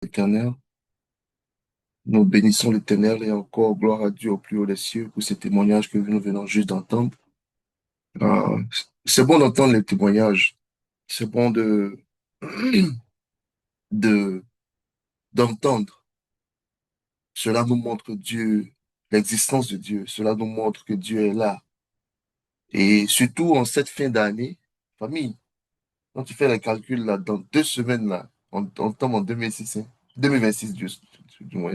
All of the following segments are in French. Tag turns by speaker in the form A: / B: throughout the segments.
A: Éternel. Nous bénissons l'Éternel et encore gloire à Dieu au plus haut des cieux pour ce témoignage que nous venons juste d'entendre. Euh, c'est bon d'entendre les témoignages. C'est bon de, d'entendre. Cela nous montre Dieu, l'existence de Dieu. Cela nous montre que Dieu est là. Et surtout en cette fin d'année, famille, quand tu fais les calculs là, dans 2 semaines là, on tombe en 2006, hein, 2026 du moins.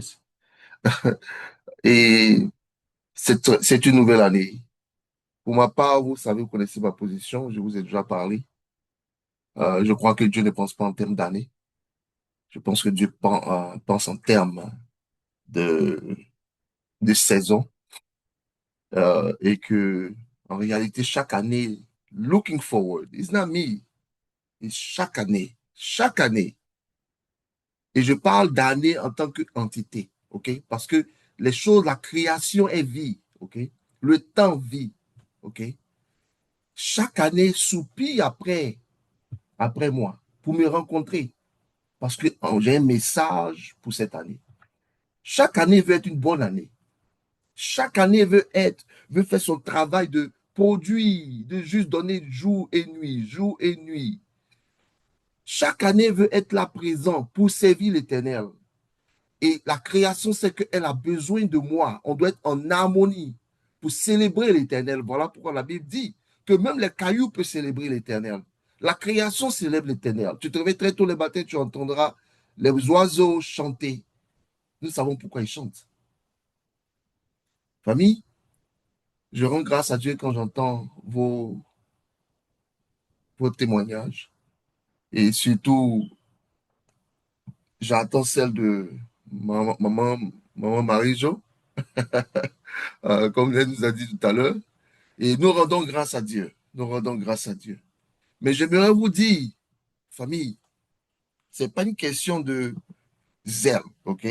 A: Et c'est une nouvelle année. Pour ma part, vous savez, vous connaissez ma position, je vous ai déjà parlé. Je crois que Dieu ne pense pas en termes d'années. Je pense que Dieu pense en termes de, de saison et que, en réalité, chaque année, looking forward, it's not me, it's chaque année, chaque année. Et je parle d'année en tant qu'entité, OK? Parce que les choses, la création est vie, OK? Le temps vit, OK? Chaque année soupire après moi pour me rencontrer. Parce que j'ai un message pour cette année. Chaque année veut être une bonne année. Chaque année veut faire son travail de produire, de juste donner jour et nuit, jour et nuit. Chaque année veut être là présent pour servir l'Éternel. Et la création, c'est qu'elle a besoin de moi. On doit être en harmonie pour célébrer l'Éternel. Voilà pourquoi la Bible dit que même les cailloux peuvent célébrer l'Éternel. La création célèbre l'Éternel. Tu te réveilles très tôt le matin, tu entendras les oiseaux chanter. Nous savons pourquoi ils chantent. Famille, je rends grâce à Dieu quand j'entends vos témoignages. Et surtout, j'entends celle de maman Marie-Jo, comme elle nous a dit tout à l'heure. Et nous rendons grâce à Dieu. Nous rendons grâce à Dieu. Mais j'aimerais vous dire, famille, c'est pas une question de zèle, ok?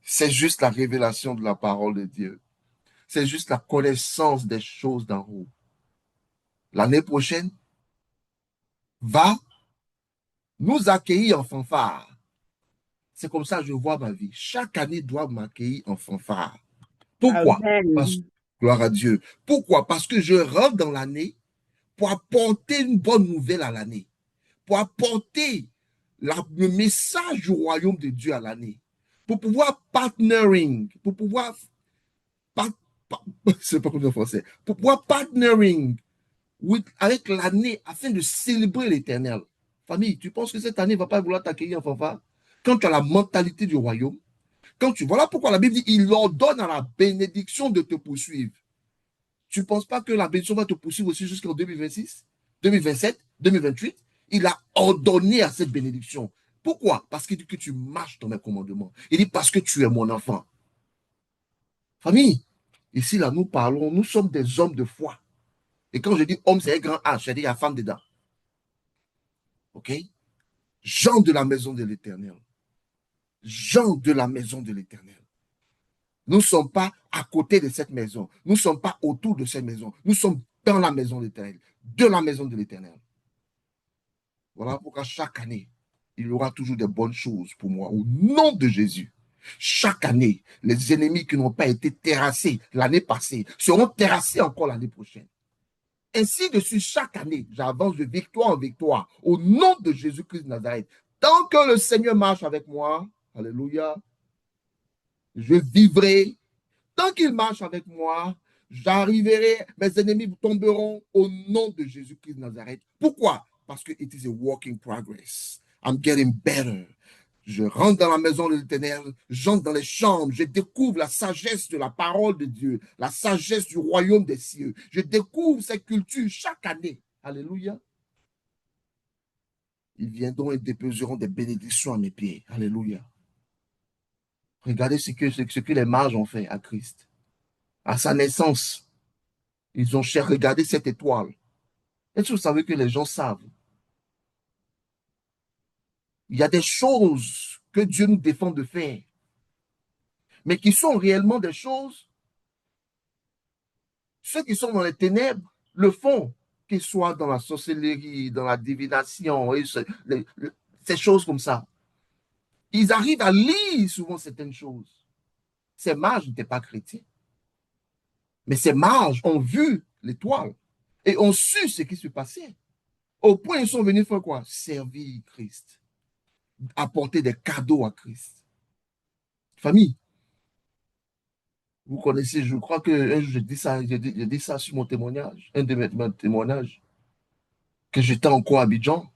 A: C'est juste la révélation de la parole de Dieu. C'est juste la connaissance des choses d'en haut. L'année prochaine va nous accueillir en fanfare. C'est comme ça que je vois ma vie. Chaque année doit m'accueillir en fanfare. Pourquoi? Parce,
B: Amen.
A: gloire à Dieu. Pourquoi? Parce que je rentre dans l'année pour apporter une bonne nouvelle à l'année, pour apporter le message du royaume de Dieu à l'année, pour pouvoir partnering, pour pouvoir, par, par, c'est pas comme en français, pour pouvoir partnering avec l'année afin de célébrer l'éternel. Famille, tu penses que cette année ne va pas vouloir t'accueillir en fanfare? Quand tu as la mentalité du royaume, voilà pourquoi la Bible dit, il ordonne à la bénédiction de te poursuivre. Tu ne penses pas que la bénédiction va te poursuivre aussi jusqu'en 2026, 2027, 2028? Il a ordonné à cette bénédiction. Pourquoi? Parce qu'il dit que tu marches dans mes commandements. Il dit parce que tu es mon enfant. Famille, ici là, nous parlons, nous sommes des hommes de foi. Et quand je dis homme, c'est un grand H, c'est-à-dire il y a femme dedans. OK? Gens de la maison de l'Éternel. Gens de la maison de l'Éternel. Nous ne sommes pas à côté de cette maison. Nous ne sommes pas autour de cette maison. Nous sommes dans la maison de l'Éternel. De la maison de l'Éternel. Voilà pourquoi chaque année, il y aura toujours de bonnes choses pour moi. Au nom de Jésus. Chaque année, les ennemis qui n'ont pas été terrassés l'année passée seront terrassés encore l'année prochaine. Ainsi de suite, chaque année, j'avance de victoire en victoire. Au nom de Jésus-Christ de Nazareth. Tant que le Seigneur marche avec moi, alléluia, je vivrai. Tant qu'il marche avec moi, j'arriverai, mes ennemis tomberont au nom de Jésus-Christ de Nazareth. Pourquoi? Parce que it is a work in progress. I'm getting better. Je rentre dans la maison de l'Éternel, j'entre dans les chambres, je découvre la sagesse de la parole de Dieu, la sagesse du royaume des cieux. Je découvre cette culture chaque année. Alléluia. Ils viendront et déposeront des bénédictions à mes pieds. Alléluia. Regardez ce que les mages ont fait à Christ. À sa naissance, ils ont cherché, regardez cette étoile. Est-ce que vous savez que les gens savent? Il y a des choses que Dieu nous défend de faire, mais qui sont réellement des choses, ceux qui sont dans les ténèbres le font, qu'ils soient dans la sorcellerie, dans la divination, et ces choses comme ça. Ils arrivent à lire souvent certaines choses. Ces mages n'étaient pas chrétiens. Mais ces mages ont vu l'étoile et ont su ce qui se passait. Au point, ils sont venus faire quoi? Servir Christ. Apporter des cadeaux à Christ. Famille, vous connaissez, je crois que j'ai dit ça sur mon témoignage, un de mes témoignages, que j'étais encore à Abidjan.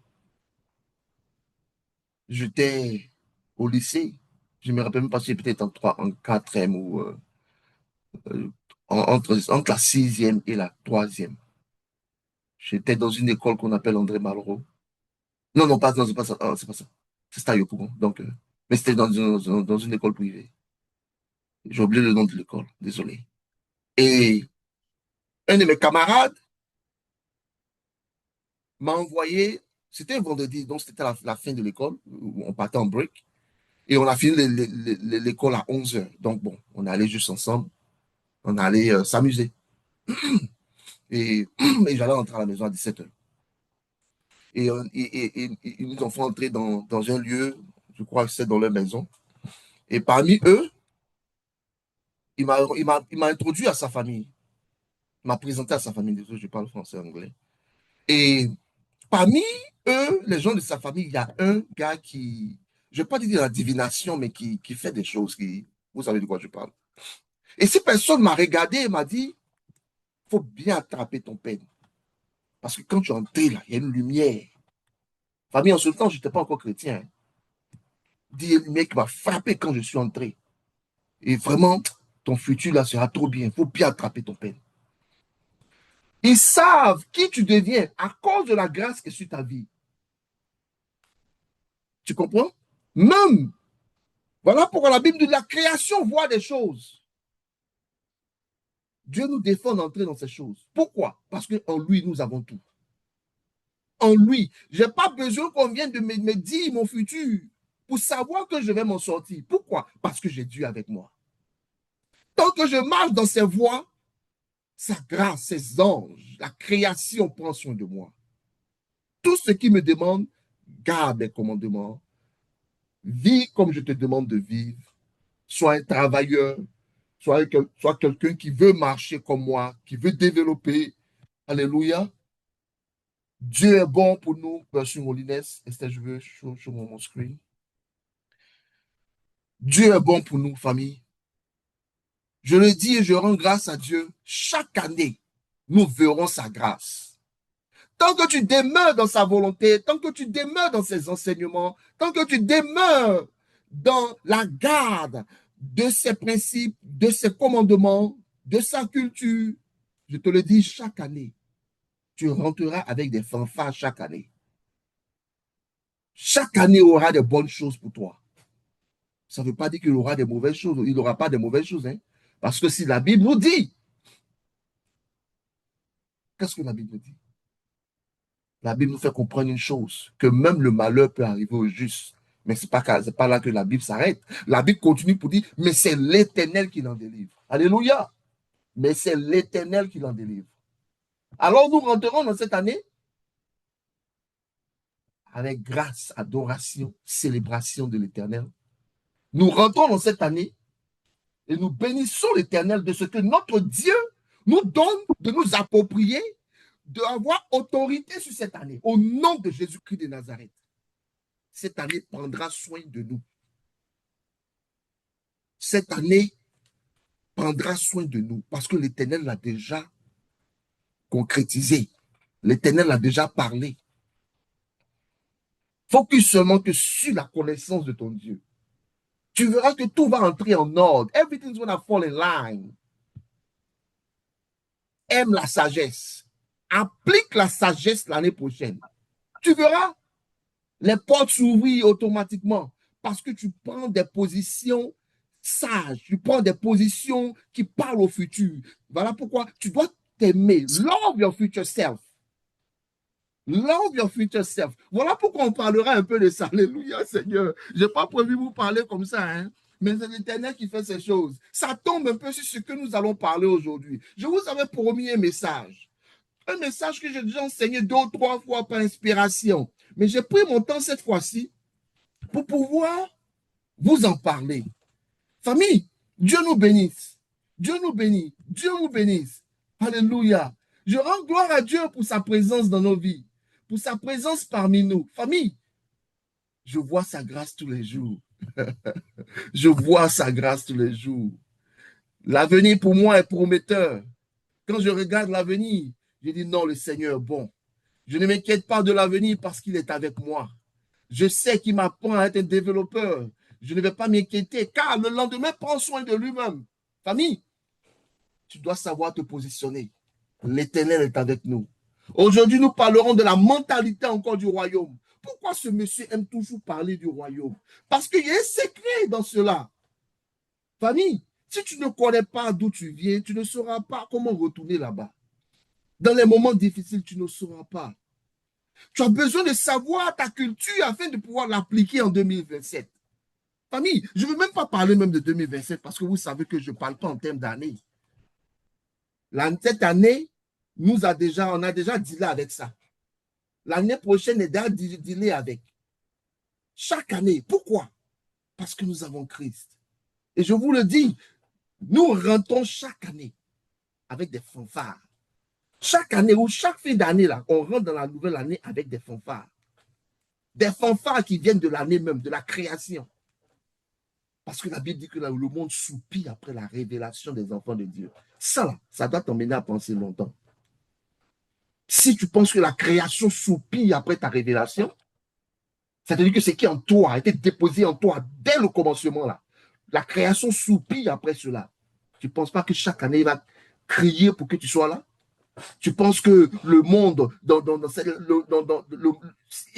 A: J'étais au lycée. Je me rappelle même pas si j'étais peut-être en quatrième ou euh, entre la sixième et la troisième. J'étais dans une école qu'on appelle André Malraux. Non, non, pas, non, c'est pas ça. Ah, c'est pas ça. C'est Stayopougon. Donc, mais c'était dans une école privée. J'ai oublié le nom de l'école. Désolé. Et un de mes camarades m'a envoyé, c'était un vendredi, donc c'était la fin de l'école, on partait en break, et on a fini l'école à 11 heures. Donc bon, on allait juste ensemble, on allait s'amuser. Et j'allais rentrer à la maison à 17 heures. Et ils nous ont fait entrer dans un lieu, je crois que c'est dans leur maison. Et parmi eux, il m'a introduit à sa famille. Il m'a présenté à sa famille. Désolé, je parle français et anglais. Et parmi eux, les gens de sa famille, il y a un gars qui, je ne vais pas dire la divination, mais qui fait des choses qui, vous savez de quoi je parle. Et si personne m'a regardé et m'a dit, il faut bien attraper ton peigne. Parce que quand tu es entré là, il y a une lumière. Famille, en ce temps, je n'étais pas encore chrétien. Il y a une lumière qui m'a frappé quand je suis entré. Et vraiment, ton futur là sera trop bien. Il faut bien attraper ton peigne. Ils savent qui tu deviens à cause de la grâce qui est sur ta vie. Tu comprends? Même, voilà pourquoi la Bible dit la création voit des choses. Dieu nous défend d'entrer dans ces choses. Pourquoi? Parce qu'en lui, nous avons tout. En lui, je n'ai pas besoin qu'on vienne de me dire mon futur pour savoir que je vais m'en sortir. Pourquoi? Parce que j'ai Dieu avec moi. Tant que je marche dans ses voies, sa grâce, ses anges, la création prend soin de moi. Tout ce qui me demande, garde les commandements. Vis comme je te demande de vivre. Sois un travailleur. Sois quelqu'un qui veut marcher comme moi, qui veut développer. Alléluia. Dieu est bon pour nous. Sur Molines, est-ce que je veux sur mon screen? Dieu est bon pour nous, famille. Je le dis et je rends grâce à Dieu. Chaque année, nous verrons sa grâce. Tant que tu demeures dans sa volonté, tant que tu demeures dans ses enseignements, tant que tu demeures dans la garde de ses principes, de ses commandements, de sa culture, je te le dis chaque année, tu rentreras avec des fanfares chaque année. Chaque année aura de bonnes choses pour toi. Ça ne veut pas dire qu'il aura des mauvaises choses. Il n'aura pas de mauvaises choses. Hein? Parce que si la Bible nous dit, qu'est-ce que la Bible nous dit? La Bible nous fait comprendre une chose, que même le malheur peut arriver au juste. Mais ce n'est pas là que la Bible s'arrête. La Bible continue pour dire, mais c'est l'Éternel qui l'en délivre. Alléluia. Mais c'est l'Éternel qui l'en délivre. Alors nous rentrerons dans cette année avec grâce, adoration, célébration de l'Éternel. Nous rentrons dans cette année et nous bénissons l'Éternel de ce que notre Dieu nous donne de nous approprier, d'avoir autorité sur cette année. Au nom de Jésus-Christ de Nazareth, cette année prendra soin de nous. Cette année prendra soin de nous parce que l'Éternel l'a déjà concrétisé. L'Éternel l'a déjà parlé. Focus seulement que sur la connaissance de ton Dieu. Tu verras que tout va entrer en ordre. Everything's gonna fall in line. Aime la sagesse. Applique la sagesse l'année prochaine. Tu verras les portes s'ouvrir automatiquement parce que tu prends des positions sages, tu prends des positions qui parlent au futur. Voilà pourquoi tu dois t'aimer. Love your future self. Love your future self. Voilà pourquoi on parlera un peu de ça. Alléluia, Seigneur. Je n'ai pas prévu vous parler comme ça, hein. Mais c'est l'Éternel qui fait ces choses. Ça tombe un peu sur ce que nous allons parler aujourd'hui. Je vous avais promis un message. Un message que j'ai déjà enseigné 2 ou 3 fois par inspiration. Mais j'ai pris mon temps cette fois-ci pour pouvoir vous en parlez. Famille, Dieu nous bénisse. Dieu nous bénit. Dieu nous bénisse. Alléluia. Je rends gloire à Dieu pour sa présence dans nos vies, pour sa présence parmi nous. Famille, je vois sa grâce tous les jours. Je vois sa grâce tous les jours. L'avenir pour moi est prometteur. Quand je regarde l'avenir, je dis non, le Seigneur est bon. Je ne m'inquiète pas de l'avenir parce qu'il est avec moi. Je sais qu'il m'apprend à être un développeur. Je ne vais pas m'inquiéter car le lendemain prend soin de lui-même. Famille, tu dois savoir te positionner. L'Éternel est avec nous. Aujourd'hui, nous parlerons de la mentalité encore du royaume. Pourquoi ce monsieur aime toujours parler du royaume? Parce qu'il y a un secret dans cela. Famille, si tu ne connais pas d'où tu viens, tu ne sauras pas comment retourner là-bas. Dans les moments difficiles, tu ne sauras pas. Tu as besoin de savoir ta culture afin de pouvoir l'appliquer en 2027. Famille, je ne veux même pas parler même de 2027 parce que vous savez que je ne parle pas en termes d'année. Cette année, on a déjà dealé avec ça. L'année prochaine est déjà dealé avec. Chaque année. Pourquoi? Parce que nous avons Christ. Et je vous le dis, nous rentrons chaque année avec des fanfares. Chaque année ou chaque fin d'année, là, on rentre dans la nouvelle année avec des fanfares. Des fanfares qui viennent de l'année même, de la création. Parce que la Bible dit que là, le monde soupire après la révélation des enfants de Dieu. Ça, là, ça doit t'emmener à penser longtemps. Si tu penses que la création soupire après ta révélation, ça veut dire que ce qui est en toi a été déposé en toi dès le commencement, là. La création soupire après cela. Tu ne penses pas que chaque année, il va crier pour que tu sois là? Tu penses que le monde,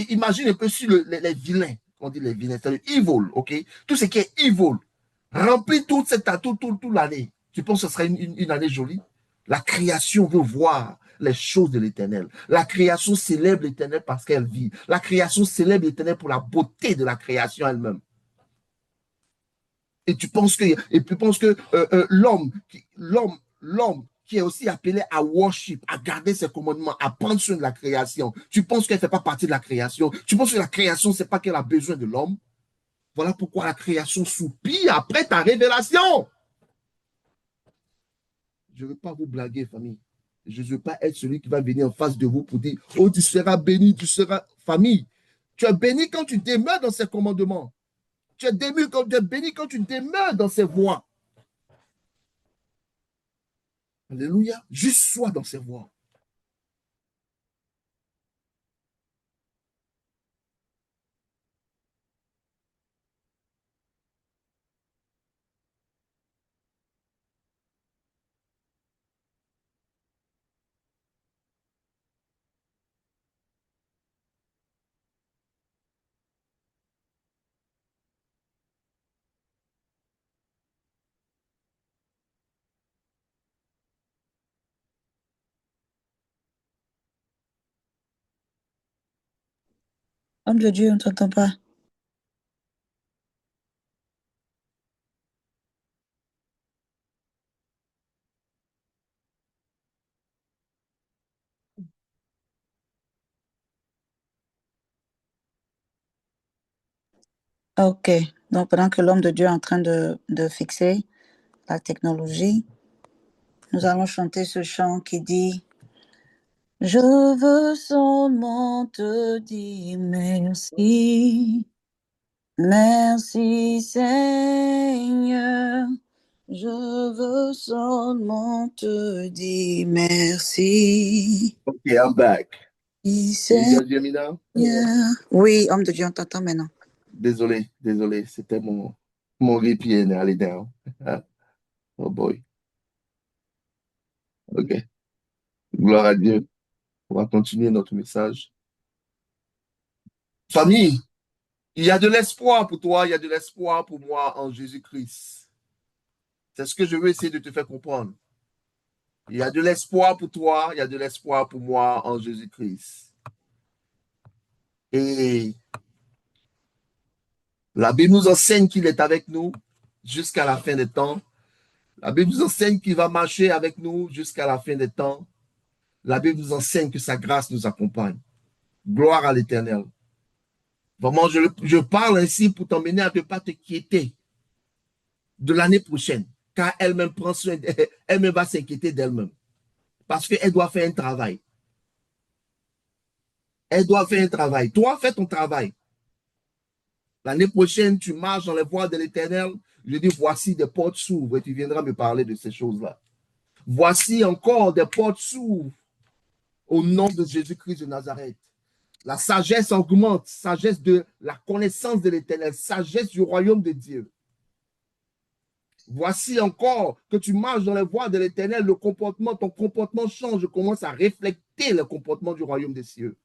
A: imagine un peu si les vilains, on dit les vilains, c'est-à-dire evil, ok? Tout ce qui est evil, remplit toute l'année. Tu penses que ce serait une année jolie? La création veut voir les choses de l'éternel. La création célèbre l'éternel parce qu'elle vit. La création célèbre l'éternel pour la beauté de la création elle-même. Et tu penses que l'homme qui est aussi appelé à worship, à garder ses commandements, à prendre soin de la création, tu penses qu'elle ne fait pas partie de la création? Tu penses que la création, c'est pas qu'elle a besoin de l'homme? Voilà pourquoi la création soupire après ta révélation. Je ne veux pas vous blaguer, famille. Je ne veux pas être celui qui va venir en face de vous pour dire, oh, tu seras béni, tu seras famille. Tu es béni quand tu demeures dans ses commandements. Tu es béni quand tu demeures dans ses voies. Alléluia. Juste sois dans ses voies.
B: Homme de Dieu, on ne t'entend pas. Ok. Donc, pendant que l'homme de Dieu est en train de fixer la technologie, nous allons chanter ce chant qui dit Je veux seulement te dire merci. Merci Seigneur. Je veux seulement te dire merci.
A: Ok, I'm back.
B: Seigneur.
A: Yamina?
B: Oui, homme de Dieu, on t'entend maintenant.
A: Désolé, c'était mon VPN allé down. Oh boy. Ok, gloire à Dieu. On va continuer notre message. Famille, il y a de l'espoir pour toi, il y a de l'espoir pour moi en Jésus-Christ. C'est ce que je veux essayer de te faire comprendre. Il y a de l'espoir pour toi, il y a de l'espoir pour moi en Jésus-Christ. Et la Bible nous enseigne qu'il est avec nous jusqu'à la fin des temps. La Bible nous enseigne qu'il va marcher avec nous jusqu'à la fin des temps. La Bible nous enseigne que sa grâce nous accompagne. Gloire à l'Éternel. Vraiment, je parle ainsi pour t'emmener à ne pas t'inquiéter de l'année prochaine, car elle-même prend soin, elle-même va s'inquiéter d'elle-même. Parce qu'elle doit faire un travail. Elle doit faire un travail. Toi, fais ton travail. L'année prochaine, tu marches dans les voies de l'Éternel. Je dis, voici des portes s'ouvrent et tu viendras me parler de ces choses-là. Voici encore des portes s'ouvrent au nom de Jésus-Christ de Nazareth. La sagesse augmente, sagesse de la connaissance de l'Éternel, sagesse du royaume de Dieu. Voici encore que tu marches dans les voies de l'Éternel, le comportement, ton comportement change, commence à refléter le comportement du royaume des cieux.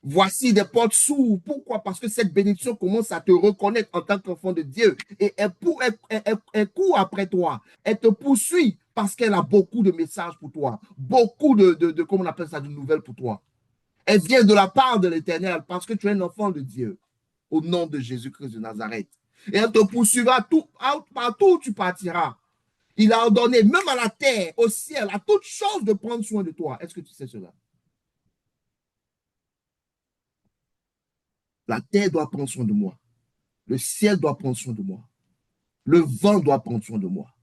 A: Voici des portes s'ouvrent. Pourquoi? Parce que cette bénédiction commence à te reconnaître en tant qu'enfant de Dieu. Et elle court après toi. Elle te poursuit parce qu'elle a beaucoup de messages pour toi. Beaucoup comment on appelle ça, de nouvelles pour toi. Elle vient de la part de l'Éternel parce que tu es un enfant de Dieu. Au nom de Jésus-Christ de Nazareth. Et elle te poursuivra partout où tu partiras. Il a ordonné, même à la terre, au ciel, à toute chose de prendre soin de toi. Est-ce que tu sais cela? La terre doit prendre soin de moi. Le ciel doit prendre soin de moi. Le vent doit prendre soin de moi.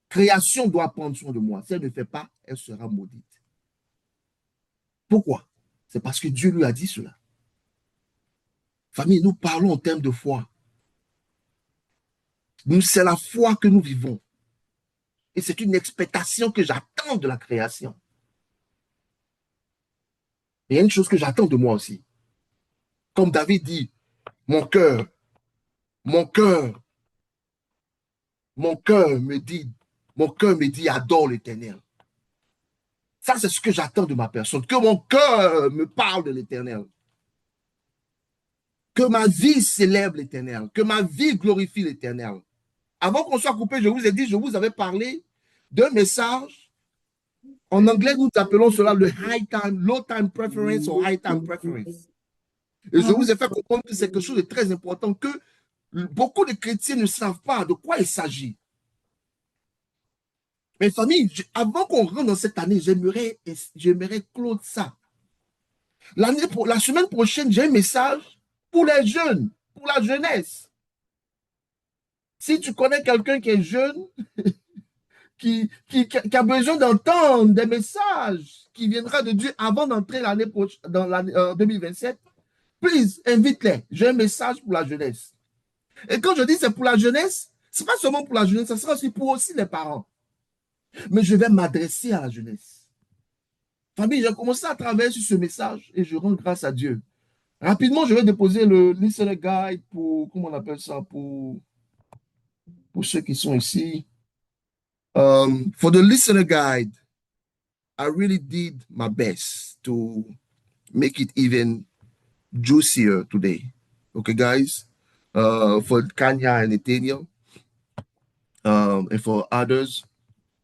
A: Création doit prendre soin de moi. Si elle ne fait pas, elle sera maudite. Pourquoi? C'est parce que Dieu lui a dit cela. Famille, nous parlons en termes de foi. C'est la foi que nous vivons. Et c'est une expectation que j'attends de la création. Et il y a une chose que j'attends de moi aussi. Comme David dit, mon cœur, mon cœur, mon cœur me dit, adore l'Éternel. Ça, c'est ce que j'attends de ma personne. Que mon cœur me parle de l'Éternel. Que ma vie célèbre l'Éternel. Que ma vie glorifie l'Éternel. Avant qu'on soit coupé, je vous ai dit, je vous avais parlé d'un message. En anglais, nous appelons cela le high time, low time preference ou high time preference. Et je vous ai fait comprendre que c'est quelque chose de très important, que beaucoup de chrétiens ne savent pas de quoi il s'agit. Mais famille, avant qu'on rentre dans cette année, j'aimerais clore ça. La semaine prochaine, j'ai un message pour les jeunes, pour la jeunesse. Si tu connais quelqu'un qui est jeune, qui a besoin d'entendre des messages qui viendra de Dieu avant d'entrer l'année prochaine, dans l'année 2027, please, invite-les. J'ai un message pour la jeunesse. Et quand je dis c'est pour la jeunesse, ce n'est pas seulement pour la jeunesse, ça sera aussi pour les parents. Mais je vais m'adresser à la jeunesse. Famille, j'ai commencé à travailler sur ce message et je rends grâce à Dieu. Rapidement, je vais déposer le listener guide pour, comment on appelle ça, pour ceux qui sont ici. For the listener guide, I really did my best to make it even juicier today. Okay, guys? For Kanya and Nathaniel, and for others,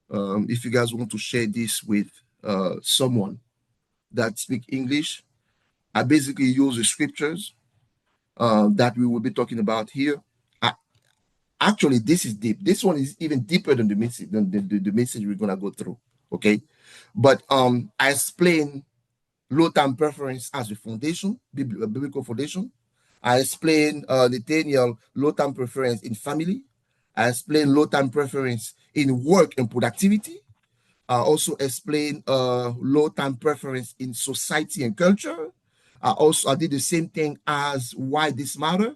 A: if you guys want to share this with someone that speak English, I basically use the scriptures that we will be talking about here. Actually, this is deep. This one is even deeper than the message, the message we're gonna go through. Okay, but I explain low time preference as a foundation, biblical foundation. I explain Nathaniel low time preference in family. I explain low time preference in work and productivity. I also explain low time preference in society and culture. I did the same thing as why this matter.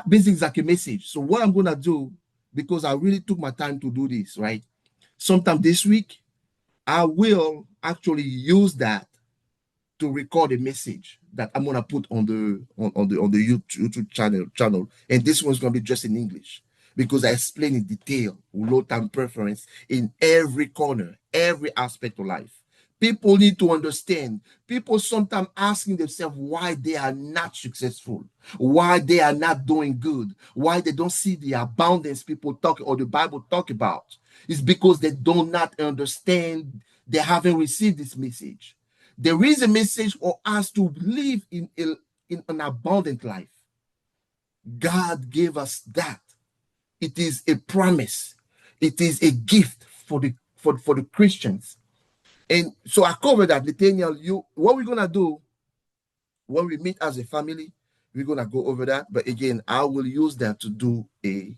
A: Basically, it's like a message. So what I'm going to do, because I really took my time to do this, right? Sometime this week, I will actually use that to record a message that I'm going to put on the YouTube channel. And this one's going to be just in English because I explain in detail low time preference in every corner, every aspect of life. People need to understand. People sometimes asking themselves why they are not successful, why they are not doing good, why they don't see the abundance people talk or the Bible talk about. It's because they do not understand. They haven't received this message. There is a message for us to live in an abundant life. God gave us that. It is a promise. It is a gift for the Christians. And so I covered that, Nathaniel. What we're gonna do when we meet as a family, we're going to go over that. But again, I will use that to do a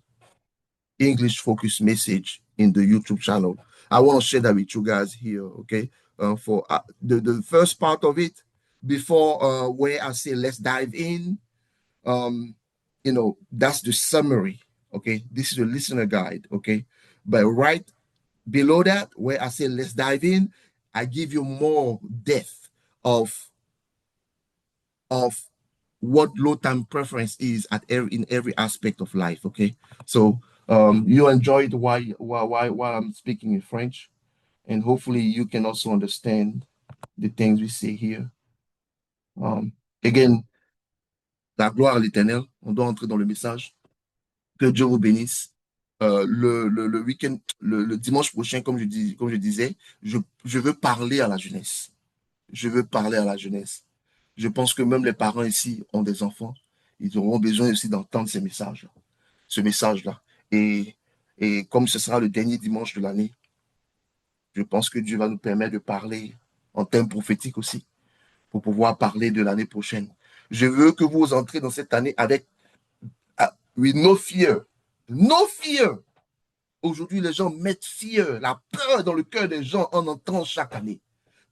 A: English focused message in the YouTube channel. I want to share that with you guys here, okay? For the first part of it, before where I say let's dive in, that's the summary, okay? This is the listener guide, okay? But right below that, where I say let's dive in, I give you more depth of what low time preference is in every aspect of life. Okay, so you enjoy it while I'm speaking in French, and hopefully you can also understand the things we say here. Again, la gloire à l'Éternel. On doit entrer dans le message. Que Dieu vous bénisse. Le week-end, le dimanche prochain, comme je disais, je veux parler à la jeunesse. Je veux parler à la jeunesse. Je pense que même les parents ici ont des enfants. Ils auront besoin aussi d'entendre ces messages-là, ce message-là. Et comme ce sera le dernier dimanche de l'année, je pense que Dieu va nous permettre de parler en termes prophétiques aussi, pour pouvoir parler de l'année prochaine. Je veux que vous entrez dans cette année avec, with no fear. No fear. Aujourd'hui, les gens mettent fear, la peur dans le cœur des gens en entrant chaque année,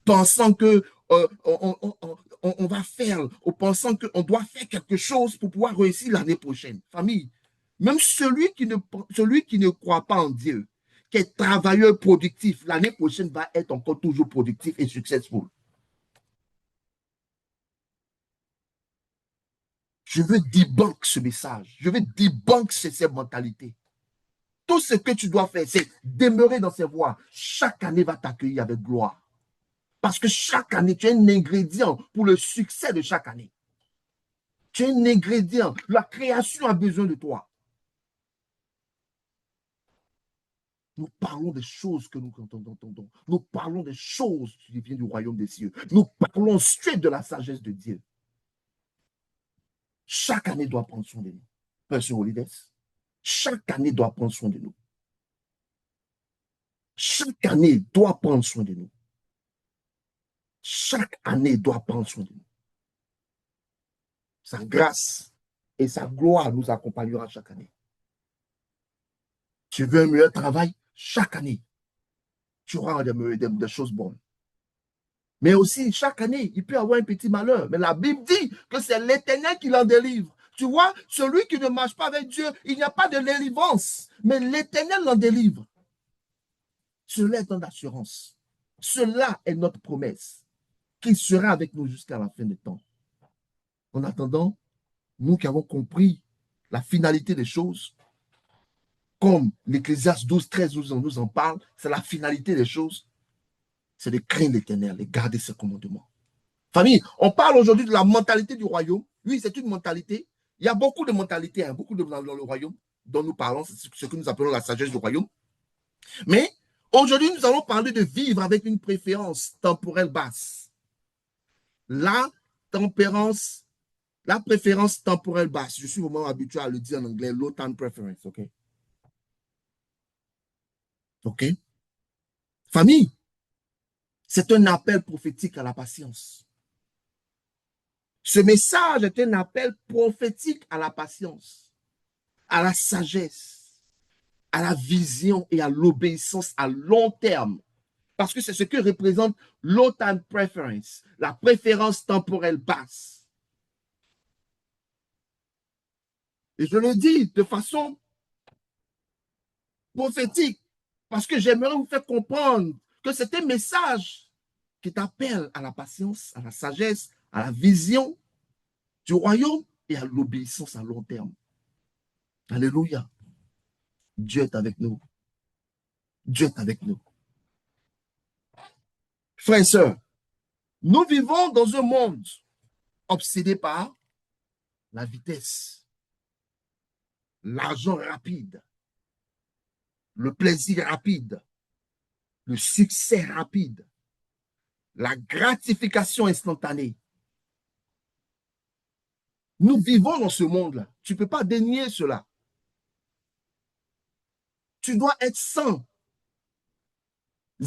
A: pensant que on va faire, ou pensant qu'on doit faire quelque chose pour pouvoir réussir l'année prochaine. Famille, même celui qui ne croit pas en Dieu, qui est travailleur productif, l'année prochaine va être encore toujours productif et successful. Je veux debunk ce message. Je veux debunk ces mentalités. Tout ce que tu dois faire, c'est demeurer dans ces voies. Chaque année va t'accueillir avec gloire. Parce que chaque année, tu es un ingrédient pour le succès de chaque année. Tu es un ingrédient. La création a besoin de toi. Nous parlons des choses que nous entendons. Nous parlons des choses qui viennent du royaume des cieux. Nous parlons straight de la sagesse de Dieu. Chaque année doit prendre soin de nous. Personne Olives. Chaque année doit prendre soin de nous. Chaque année doit prendre soin de nous. Chaque année doit prendre soin de nous. Sa grâce et sa gloire nous accompagnera chaque année. Tu veux un meilleur travail? Chaque année, tu auras des choses bonnes. Mais aussi, chaque année, il peut y avoir un petit malheur. Mais la Bible dit que c'est l'Éternel qui l'en délivre. Tu vois, celui qui ne marche pas avec Dieu, il n'y a pas de délivrance. Mais l'Éternel l'en délivre. Cela est en assurance. Cela est notre promesse, qu'il sera avec nous jusqu'à la fin des temps. En attendant, nous qui avons compris la finalité des choses, comme l'Ecclésiaste 12, 13 nous en parle, c'est la finalité des choses, c'est de craindre l'Éternel et garder ses commandements. Famille, on parle aujourd'hui de la mentalité du royaume. Oui, c'est une mentalité. Il y a beaucoup de mentalités, beaucoup dans le royaume dont nous parlons, c'est ce que nous appelons la sagesse du royaume. Mais aujourd'hui, nous allons parler de vivre avec une préférence temporelle basse. La préférence temporelle basse. Je suis vraiment habitué à le dire en anglais, low time preference, OK? OK? Famille, c'est un appel prophétique à la patience. Ce message est un appel prophétique à la patience, à la sagesse, à la vision et à l'obéissance à long terme. Parce que c'est ce que représente low time preference, la préférence temporelle basse. Et je le dis de façon prophétique, parce que j'aimerais vous faire comprendre que c'est un message qui t'appelle à la patience, à la sagesse, à la vision du royaume et à l'obéissance à long terme. Alléluia. Dieu est avec nous. Dieu est avec nous. Frères et sœurs, nous vivons dans un monde obsédé par la vitesse, l'argent rapide, le plaisir rapide, le succès rapide, la gratification instantanée. Nous vivons dans ce monde-là. Tu ne peux pas dénier cela. Tu dois être sans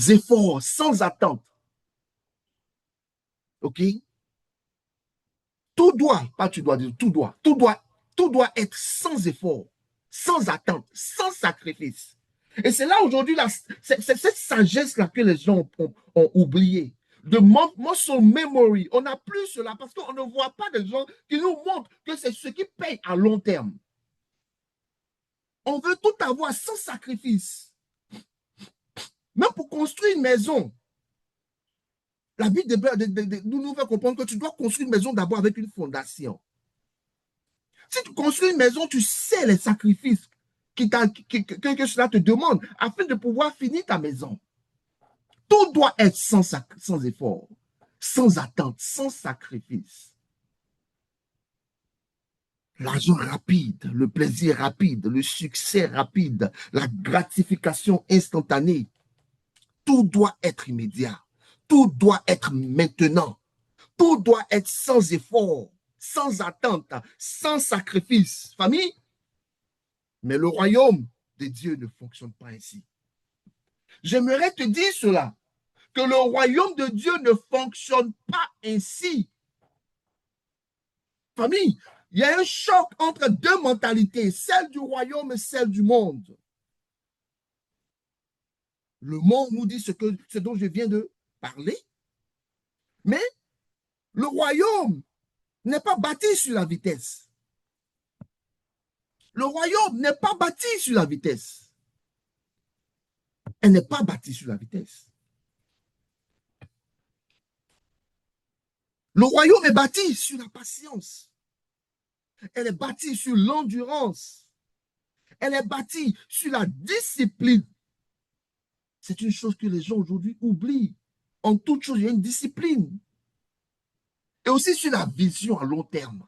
A: effort, sans attente. OK? pas tu dois dire, tout doit être sans effort, sans attente, sans sacrifice. Et c'est là aujourd'hui, c'est cette sagesse-là que les gens ont oublié. De muscle memory, on n'a plus cela parce qu'on ne voit pas des gens qui nous montrent que c'est ce qui paye à long terme. On veut tout avoir sans sacrifice. Même pour construire une maison, la Bible nous fait comprendre que tu dois construire une maison d'abord avec une fondation. Si tu construis une maison, tu sais les sacrifices que cela te demande afin de pouvoir finir ta maison. Tout doit être sans effort, sans attente, sans sacrifice. L'argent rapide, le plaisir rapide, le succès rapide, la gratification instantanée, tout doit être immédiat. Tout doit être maintenant. Tout doit être sans effort, sans attente, sans sacrifice. Famille, mais le royaume de Dieu ne fonctionne pas ainsi. J'aimerais te dire cela, que le royaume de Dieu ne fonctionne pas ainsi. Famille, il y a un choc entre deux mentalités, celle du royaume et celle du monde. Le monde nous dit ce dont je viens de parler, mais le royaume n'est pas bâti sur la vitesse. Le royaume n'est pas bâti sur la vitesse. Elle n'est pas bâtie sur la vitesse. Le royaume est bâti sur la patience. Elle est bâtie sur l'endurance. Elle est bâtie sur la discipline. C'est une chose que les gens aujourd'hui oublient. En toute chose, il y a une discipline. Et aussi sur la vision à long terme.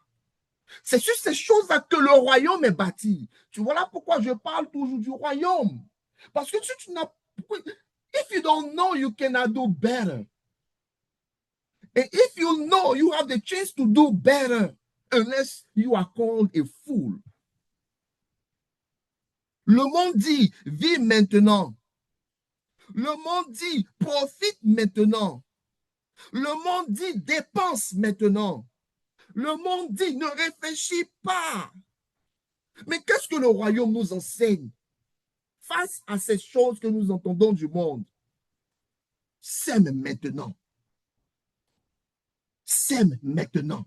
A: C'est sur ces choses-là que le royaume est bâti. Tu vois là pourquoi je parle toujours du royaume. Parce que si tu n'as... If you don't know, you cannot do better. And if you know, you have the chance to do better. Unless you are called a fool. Le monde dit, vis maintenant. Le monde dit, profite maintenant. Le monde dit, dépense maintenant. Le monde dit, ne réfléchis pas. Mais qu'est-ce que le royaume nous enseigne face à ces choses que nous entendons du monde? Sème maintenant. Sème maintenant.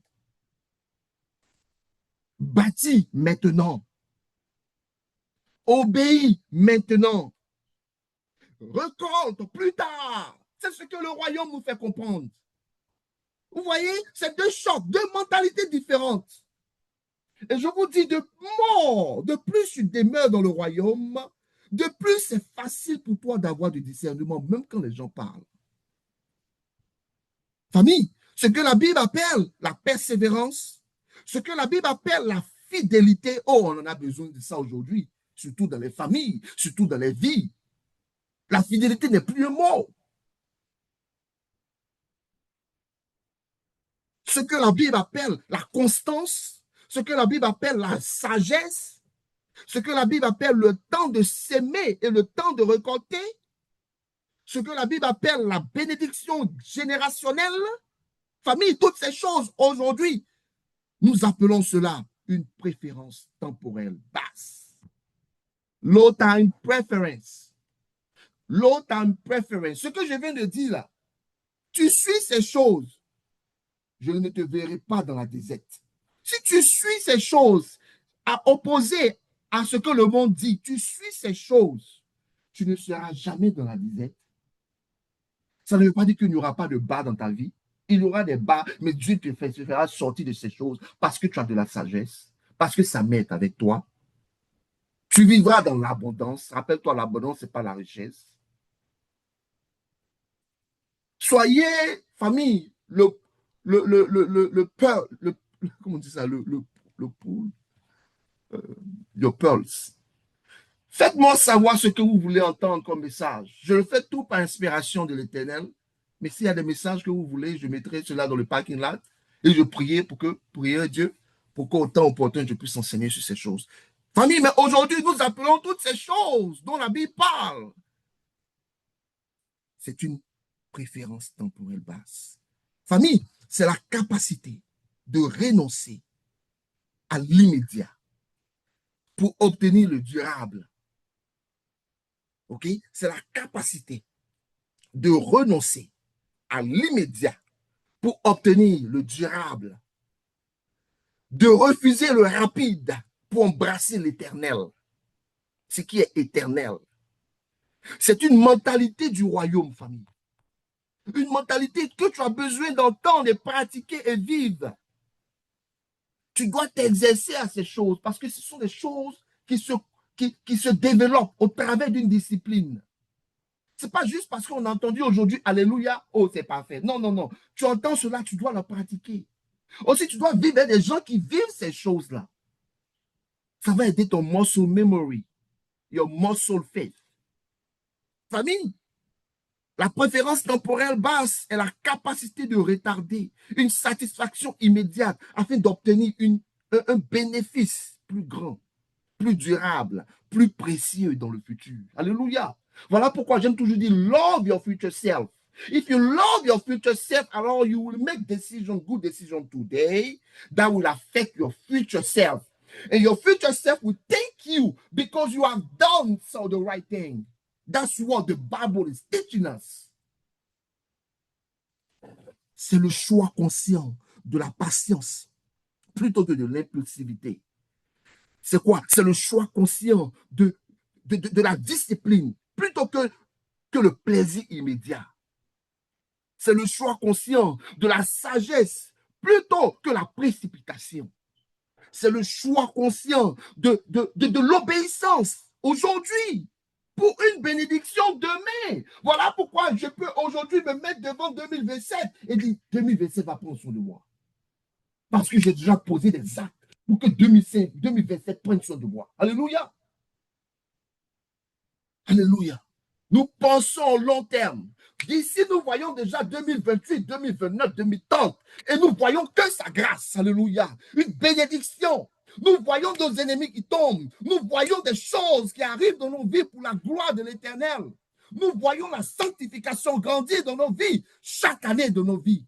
A: Bâtis maintenant. Obéis maintenant. Récolte plus tard. C'est ce que le royaume nous fait comprendre. Vous voyez, c'est deux chocs, deux mentalités différentes. Et je vous dis, de plus tu demeures dans le royaume, de plus c'est facile pour toi d'avoir du discernement, même quand les gens parlent. Famille, ce que la Bible appelle la persévérance, ce que la Bible appelle la fidélité, oh, on en a besoin de ça aujourd'hui, surtout dans les familles, surtout dans les vies. La fidélité n'est plus un mot. Ce que la Bible appelle la constance, ce que la Bible appelle la sagesse, ce que la Bible appelle le temps de s'aimer et le temps de récolter, ce que la Bible appelle la bénédiction générationnelle, famille, toutes ces choses aujourd'hui, nous appelons cela une préférence temporelle basse. Low time preference. Low time preference. Ce que je viens de dire là, tu suis ces choses, je ne te verrai pas dans la déserte. Si tu suis ces choses à opposer à ce que le monde dit, tu suis ces choses, tu ne seras jamais dans la disette. Ça ne veut pas dire qu'il n'y aura pas de bas dans ta vie. Il y aura des bas, mais Dieu te fera sortir de ces choses parce que tu as de la sagesse, parce que sa main est avec toi. Tu vivras dans l'abondance. Rappelle-toi, l'abondance, ce n'est pas la richesse. Soyez, famille, comment on dit ça, le pool, your pearls. Faites-moi savoir ce que vous voulez entendre comme message. Je le fais tout par inspiration de l'Éternel. Mais s'il y a des messages que vous voulez, je mettrai cela dans le parking lot et je priais prier Dieu pour qu'au temps opportun, je puisse enseigner sur ces choses. Famille, mais aujourd'hui, nous appelons toutes ces choses dont la Bible parle. C'est une préférence temporelle basse. Famille, c'est la capacité de renoncer à l'immédiat pour obtenir le durable. OK? C'est la capacité de renoncer à l'immédiat pour obtenir le durable, de refuser le rapide pour embrasser l'éternel, ce qui est éternel. C'est une mentalité du royaume, famille. Une mentalité que tu as besoin d'entendre et pratiquer et vivre. Tu dois t'exercer à ces choses parce que ce sont des choses qui se développent au travers d'une discipline. Ce n'est pas juste parce qu'on a entendu aujourd'hui, alléluia, oh, c'est parfait. Non, non, non. Tu entends cela, tu dois le pratiquer. Aussi, tu dois vivre avec des gens qui vivent ces choses-là. Ça va aider ton muscle memory, your muscle faith. Famille, la préférence temporelle basse est la capacité de retarder une satisfaction immédiate afin d'obtenir un bénéfice plus grand, plus durable, plus précieux dans le futur. Alléluia. Voilà pourquoi j'aime toujours dire love your future self. If you love your future self, alors you will make decisions, good decisions today that will affect your future self. And your future self will thank you because you have done so the right thing. That's what the Bible is teaching us. C'est le choix conscient de la patience plutôt que de l'impulsivité. C'est quoi? C'est le choix conscient de la discipline plutôt que le plaisir immédiat. C'est le choix conscient de la sagesse plutôt que la précipitation. C'est le choix conscient de l'obéissance aujourd'hui pour une bénédiction demain. Voilà pourquoi je peux aujourd'hui me mettre devant 2027 et dire 2027 va prendre soin de moi. Parce que j'ai déjà posé des actes pour que 2027 prenne soin de moi. Alléluia. Alléluia. Nous pensons au long terme. D'ici, nous voyons déjà 2028, 2029, 2030. Et nous voyons que sa grâce. Alléluia. Une bénédiction. Nous voyons nos ennemis qui tombent. Nous voyons des choses qui arrivent dans nos vies pour la gloire de l'Éternel. Nous voyons la sanctification grandir dans nos vies, chaque année de nos vies.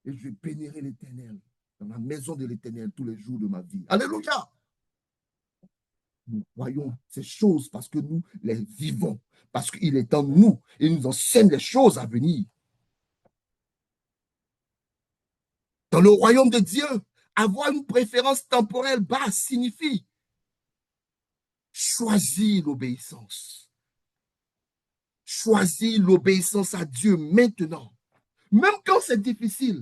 A: Et je bénirai l'Éternel dans la maison de l'Éternel tous les jours de ma vie. Alléluia. Nous voyons ces choses parce que nous les vivons, parce qu'il est en nous et nous enseigne les choses à venir. Dans le royaume de Dieu, avoir une préférence temporelle basse signifie choisir l'obéissance. Choisir l'obéissance à Dieu maintenant, même quand c'est difficile,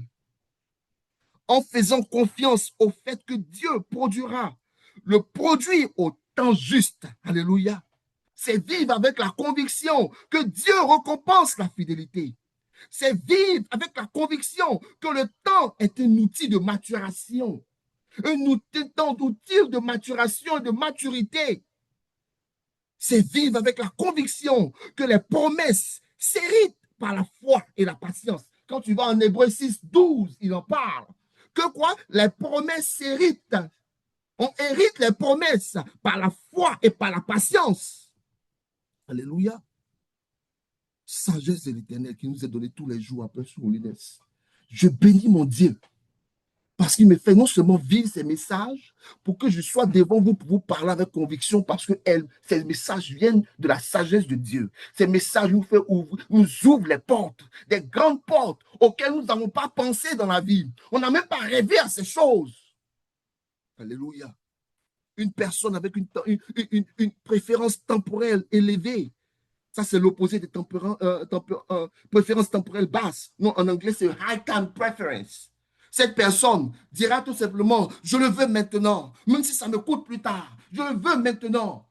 A: en faisant confiance au fait que Dieu produira le produit au temps juste. Alléluia. C'est vivre avec la conviction que Dieu récompense la fidélité. C'est vivre avec la conviction que le temps est un outil de maturation. Un outil de maturation et de maturité. C'est vivre avec la conviction que les promesses s'héritent par la foi et la patience. Quand tu vas en Hébreux 6, 12, il en parle. Que quoi? Les promesses s'héritent. On hérite les promesses par la foi et par la patience. Alléluia. Sagesse de l'Éternel qui nous est donnée tous les jours après son holiness. Je bénis mon Dieu parce qu'il me fait non seulement vivre ces messages pour que je sois devant vous pour vous parler avec conviction parce que ces messages viennent de la sagesse de Dieu. Ces messages nous ouvrent les portes, des grandes portes auxquelles nous n'avons pas pensé dans la vie. On n'a même pas rêvé à ces choses. Alléluia. Une personne avec une préférence temporelle élevée. Ça, c'est l'opposé des préférences temporelles basses. Non, en anglais, c'est high time preference. Cette personne dira tout simplement, je le veux maintenant, même si ça me coûte plus tard. Je le veux maintenant.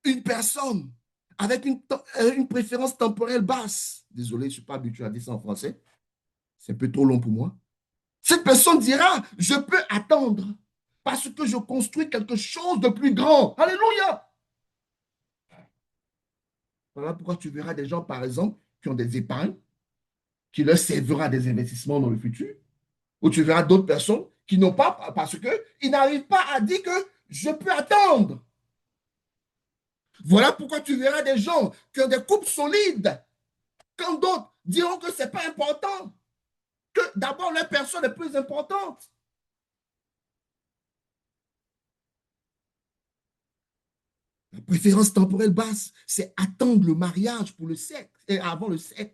A: Une personne avec une préférence temporelle basse. Désolé, je ne suis pas habitué à dire ça en français. C'est un peu trop long pour moi. Cette personne dira, je peux attendre parce que je construis quelque chose de plus grand. Alléluia. Voilà pourquoi tu verras des gens, par exemple, qui ont des épargnes, qui leur servira des investissements dans le futur, ou tu verras d'autres personnes qui n'ont pas, parce qu'ils n'arrivent pas à dire que je peux attendre. Voilà pourquoi tu verras des gens qui ont des couples solides, Quand d'autres diront que ce n'est pas important, que d'abord la personne est plus importante. La préférence temporelle basse, c'est attendre le mariage pour le sexe. Et avant le sexe,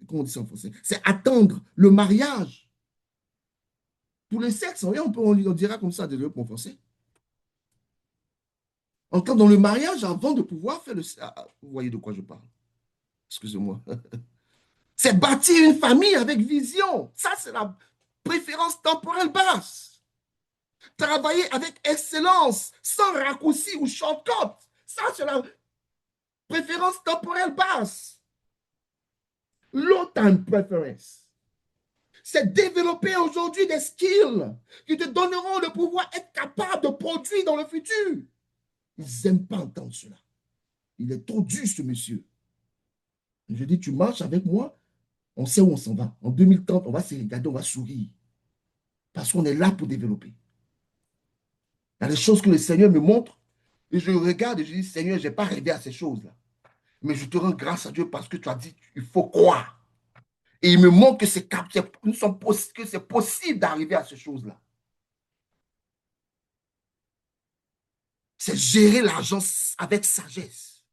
A: comment on dit ça en français? C'est attendre le mariage pour le sexe. On dira comme ça, désolé pour mon français. Entrer dans le mariage avant de pouvoir faire le sexe. Vous voyez de quoi je parle. Excusez-moi. C'est bâtir une famille avec vision. Ça, c'est la préférence temporelle basse. Travailler avec excellence, sans raccourci ou shortcut. Ça, c'est la préférence temporelle basse. Low time preference. C'est développer aujourd'hui des skills qui te donneront le pouvoir être capable de produire dans le futur. Ils n'aiment pas entendre cela. Il est trop dur, ce monsieur. Je dis, tu marches avec moi, on sait où on s'en va. En 2030, on va se regarder, on va sourire. Parce qu'on est là pour développer. Il y a des choses que le Seigneur me montre et je regarde et je dis, Seigneur, je n'ai pas rêvé à ces choses-là. Mais je te rends grâce à Dieu parce que tu as dit, il faut croire. Et il me montre que c'est possible d'arriver à ces choses-là. C'est gérer l'argent avec sagesse.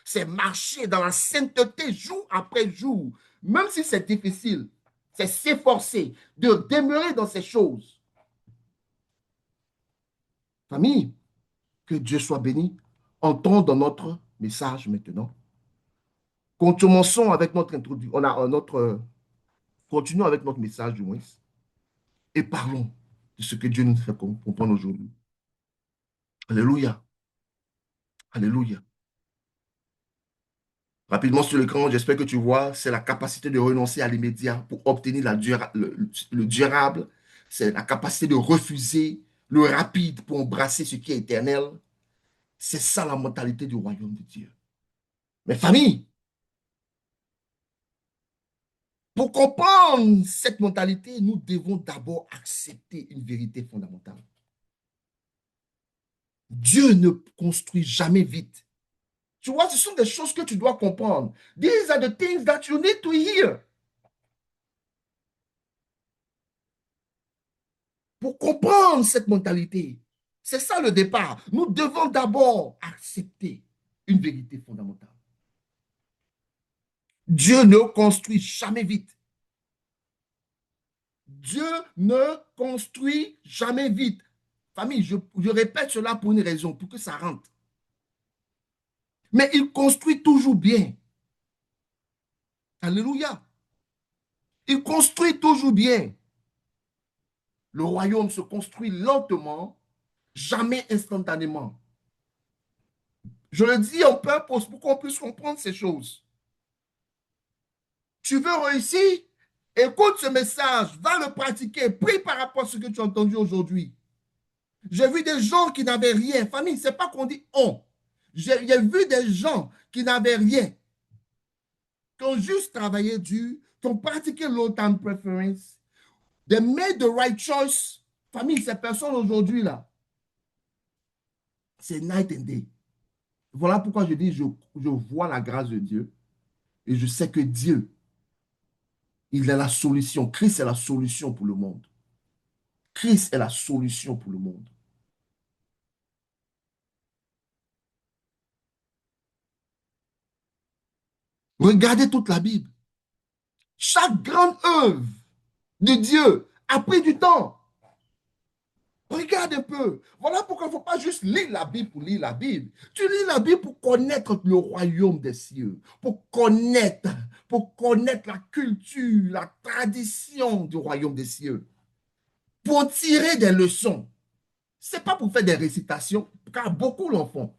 A: C'est marcher dans la sainteté jour après jour. Même si c'est difficile, c'est s'efforcer de demeurer dans ces choses. Famille, que Dieu soit béni. Entrons dans notre message maintenant. Commençons avec notre introduction. On a continuons avec notre message du moins. Et parlons de ce que Dieu nous fait comprendre aujourd'hui. Alléluia. Alléluia. Rapidement sur l'écran, j'espère que tu vois, c'est la capacité de renoncer à l'immédiat pour obtenir le durable. C'est la capacité de refuser le rapide pour embrasser ce qui est éternel. C'est ça la mentalité du royaume de Dieu. Mes familles, pour comprendre cette mentalité, nous devons d'abord accepter une vérité fondamentale. Dieu ne construit jamais vite. Tu vois, ce sont des choses que tu dois comprendre. These are the things that you need to hear. Pour comprendre cette mentalité, c'est ça le départ. Nous devons d'abord accepter une vérité fondamentale. Dieu ne construit jamais vite. Dieu ne construit jamais vite. Famille, je répète cela pour une raison, pour que ça rentre. Mais il construit toujours bien. Alléluia. Il construit toujours bien. Le royaume se construit lentement, jamais instantanément. Je le dis en purpose pour qu'on puisse comprendre ces choses. Tu veux réussir? Écoute ce message, va le pratiquer, prie par rapport à ce que tu as entendu aujourd'hui. J'ai vu des gens qui n'avaient rien. Famille, ce n'est pas qu'on dit on. J'ai vu des gens qui n'avaient rien, qui ont juste travaillé dur, qui ont pratiqué low time preference. They made the right choice. Famille, ces personnes aujourd'hui là, c'est night and day. Voilà pourquoi je dis, je vois la grâce de Dieu et je sais que Dieu, il est la solution. Christ est la solution pour le monde. Christ est la solution pour le monde. Regardez toute la Bible. Chaque grande œuvre de Dieu a pris du temps. Regarde un peu. Voilà pourquoi il ne faut pas juste lire la Bible pour lire la Bible. Tu lis la Bible pour connaître le royaume des cieux, pour connaître la culture, la tradition du royaume des cieux, pour tirer des leçons. Ce n'est pas pour faire des récitations, car beaucoup l'en font.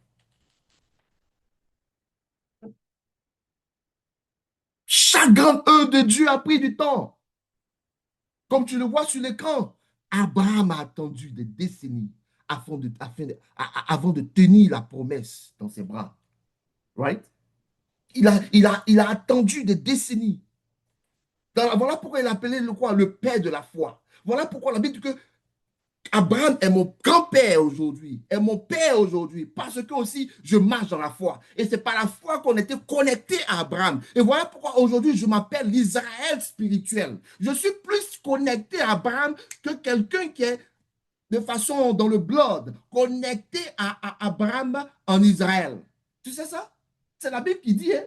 A: Chaque grande œuvre de Dieu a pris du temps. Comme tu le vois sur l'écran, Abraham a attendu des décennies avant de tenir la promesse dans ses bras. Right? Il a attendu des décennies. Voilà pourquoi il a appelé le père de la foi. Voilà pourquoi la Bible dit que Abraham est mon grand-père aujourd'hui, est mon père aujourd'hui, parce que aussi je marche dans la foi. Et c'est par la foi qu'on était connecté à Abraham. Et voilà pourquoi aujourd'hui je m'appelle l'Israël spirituel. Je suis plus connecté à Abraham que quelqu'un qui est de façon dans le blood, connecté à Abraham en Israël. Tu sais ça? C'est la Bible qui dit, hein?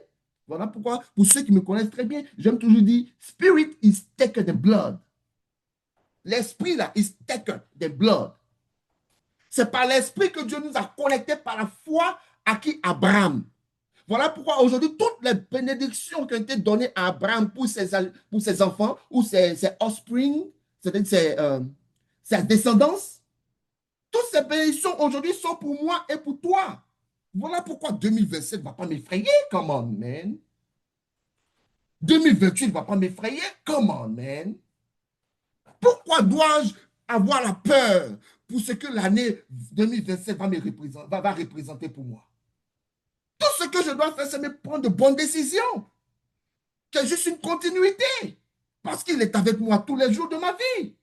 A: Voilà pourquoi, pour ceux qui me connaissent très bien, j'aime toujours dire, Spirit is taken the blood. L'esprit là, is taken the blood. C'est par l'esprit que Dieu nous a connectés par la foi à qui Abraham. Voilà pourquoi aujourd'hui, toutes les bénédictions qui ont été données à Abraham pour ses enfants ou ses offspring, c'est-à-dire ses descendants, toutes ces bénédictions aujourd'hui sont pour moi et pour toi. Voilà pourquoi 2027 ne va pas m'effrayer. Come on, man. 2028 ne va pas m'effrayer. Come on, man. Pourquoi dois-je avoir la peur pour ce que l'année 2027 va représenter pour moi? Tout ce que je dois faire, c'est me prendre de bonnes décisions. C'est juste une continuité. Parce qu'il est avec moi tous les jours de ma vie.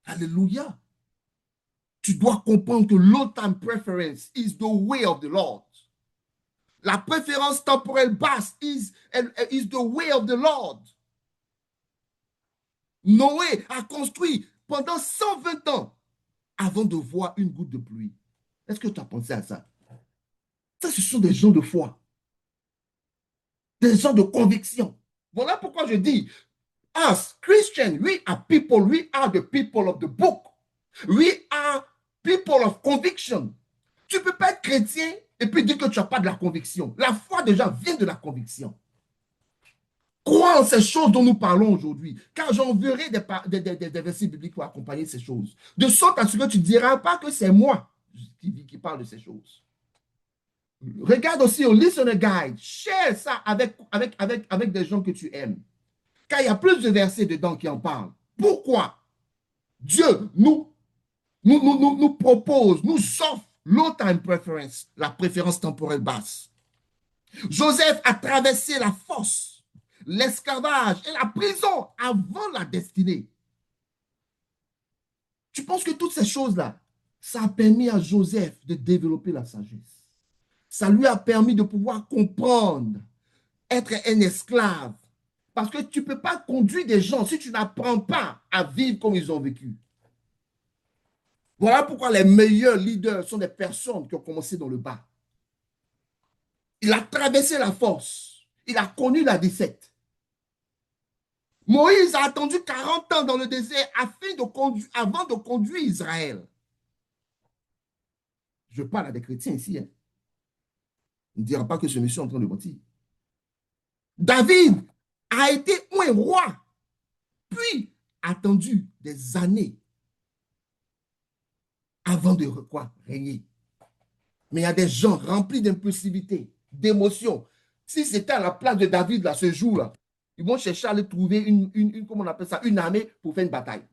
A: Alléluia. Tu dois comprendre que low-time preference is the way of the Lord. La préférence temporelle basse is the way of the Lord. Noé a construit pendant 120 ans avant de voir une goutte de pluie. Est-ce que tu as pensé à ça? Ça, ce sont des gens de foi. Des gens de conviction. Voilà pourquoi je dis, us, Christians, we are the people of the book. We are people of conviction. Tu ne peux pas être chrétien et puis dire que tu n'as pas de la conviction. La foi déjà vient de la conviction. Crois en ces choses dont nous parlons aujourd'hui, car j'enverrai des versets bibliques pour accompagner ces choses. De sorte à ce que tu ne diras pas que c'est moi qui parle de ces choses. Regarde aussi au Listener Guide, share ça avec des gens que tu aimes. Car il y a plus de versets dedans qui en parlent. Pourquoi Dieu nous propose, nous offre low time preference, la préférence temporelle basse. Joseph a traversé la force, l'esclavage et la prison avant la destinée. Tu penses que toutes ces choses-là, ça a permis à Joseph de développer la sagesse. Ça lui a permis de pouvoir comprendre, être un esclave. Parce que tu ne peux pas conduire des gens si tu n'apprends pas à vivre comme ils ont vécu. Voilà pourquoi les meilleurs leaders sont des personnes qui ont commencé dans le bas. Il a traversé la force. Il a connu la défaite. Moïse a attendu 40 ans dans le désert avant de conduire Israël. Je parle à des chrétiens ici. Hein. On ne dira pas que ce monsieur est en train de mentir. David a été un roi, puis attendu des années avant de quoi régner. Mais il y a des gens remplis d'impulsivité, d'émotion. Si c'était à la place de David là, ce jour-là, ils vont chercher à aller trouver comment on appelle ça, une armée pour faire une bataille.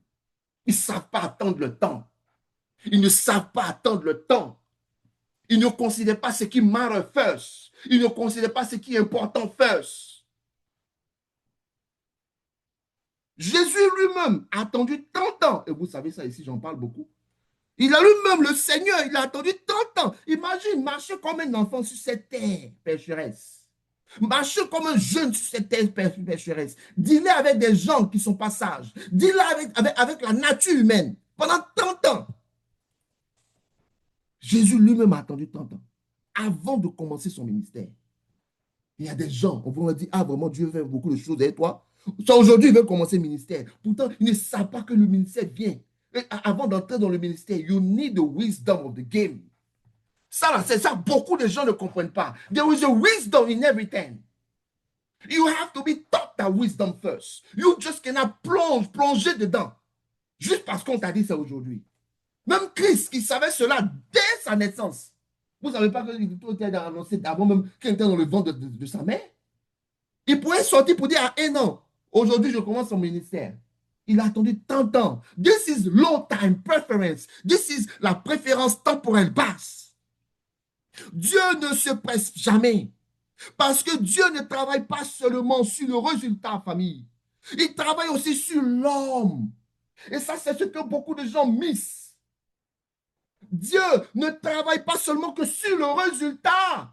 A: Ils ne savent pas attendre le temps. Ils ne savent pas attendre le temps. Ils ne considèrent pas ce qui matter first. Ils ne considèrent pas ce qui est important first. Jésus lui-même a attendu 30 ans. Et vous savez ça ici, j'en parle beaucoup. Il a lui-même, le Seigneur, il a attendu 30 ans. Imagine, marcher comme un enfant sur cette terre pécheresse. Marcher comme un jeune sur cette terre pécheresse. Dealer avec des gens qui ne sont pas sages. Dealer avec la nature humaine pendant 30 ans. Jésus lui-même a attendu 30 ans avant de commencer son ministère. Il y a des gens, on va dire, ah vraiment, Dieu fait beaucoup de choses avec toi. Aujourd'hui, il veut commencer le ministère. Pourtant, ils ne savent pas que le ministère vient. Et avant d'entrer dans le ministère, you need the wisdom of the game. Ça, c'est ça, beaucoup de gens ne comprennent pas. There is a wisdom in everything. You have to be taught that wisdom first. You just cannot plonger dedans. Juste parce qu'on t'a dit ça aujourd'hui. Même Christ, qui savait cela dès sa naissance. Vous ne savez pas que tout était annoncé avant même qu'il était dans le ventre de sa mère? Il pouvait sortir pour dire à un an, aujourd'hui je commence mon ministère. Il a attendu 30 ans. This is low time preference. This is la préférence temporelle basse. Dieu ne se presse jamais. Parce que Dieu ne travaille pas seulement sur le résultat, famille. Il travaille aussi sur l'homme. Et ça, c'est ce que beaucoup de gens missent. Dieu ne travaille pas seulement que sur le résultat.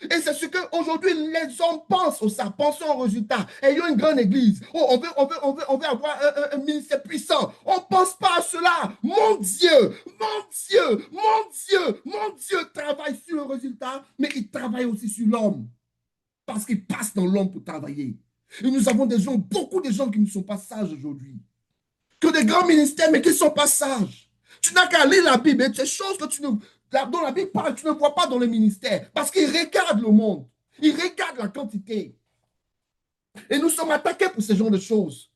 A: Et c'est ce qu'aujourd'hui les hommes pensent au ça. Pensons au résultat. Ayons une grande église. Oh, on veut avoir un ministère puissant. On ne pense pas à cela. Mon Dieu, mon Dieu, mon Dieu, mon Dieu travaille sur le résultat, mais il travaille aussi sur l'homme. Parce qu'il passe dans l'homme pour travailler. Et nous avons des gens, beaucoup de gens qui ne sont pas sages aujourd'hui. Que des grands ministères, mais qui ne sont pas sages. Tu n'as qu'à lire la Bible. Et ces choses que dont la Bible parle, tu ne vois pas dans le ministère. Parce qu'ils regardent le monde. Ils regardent la quantité. Et nous sommes attaqués pour ce genre de choses.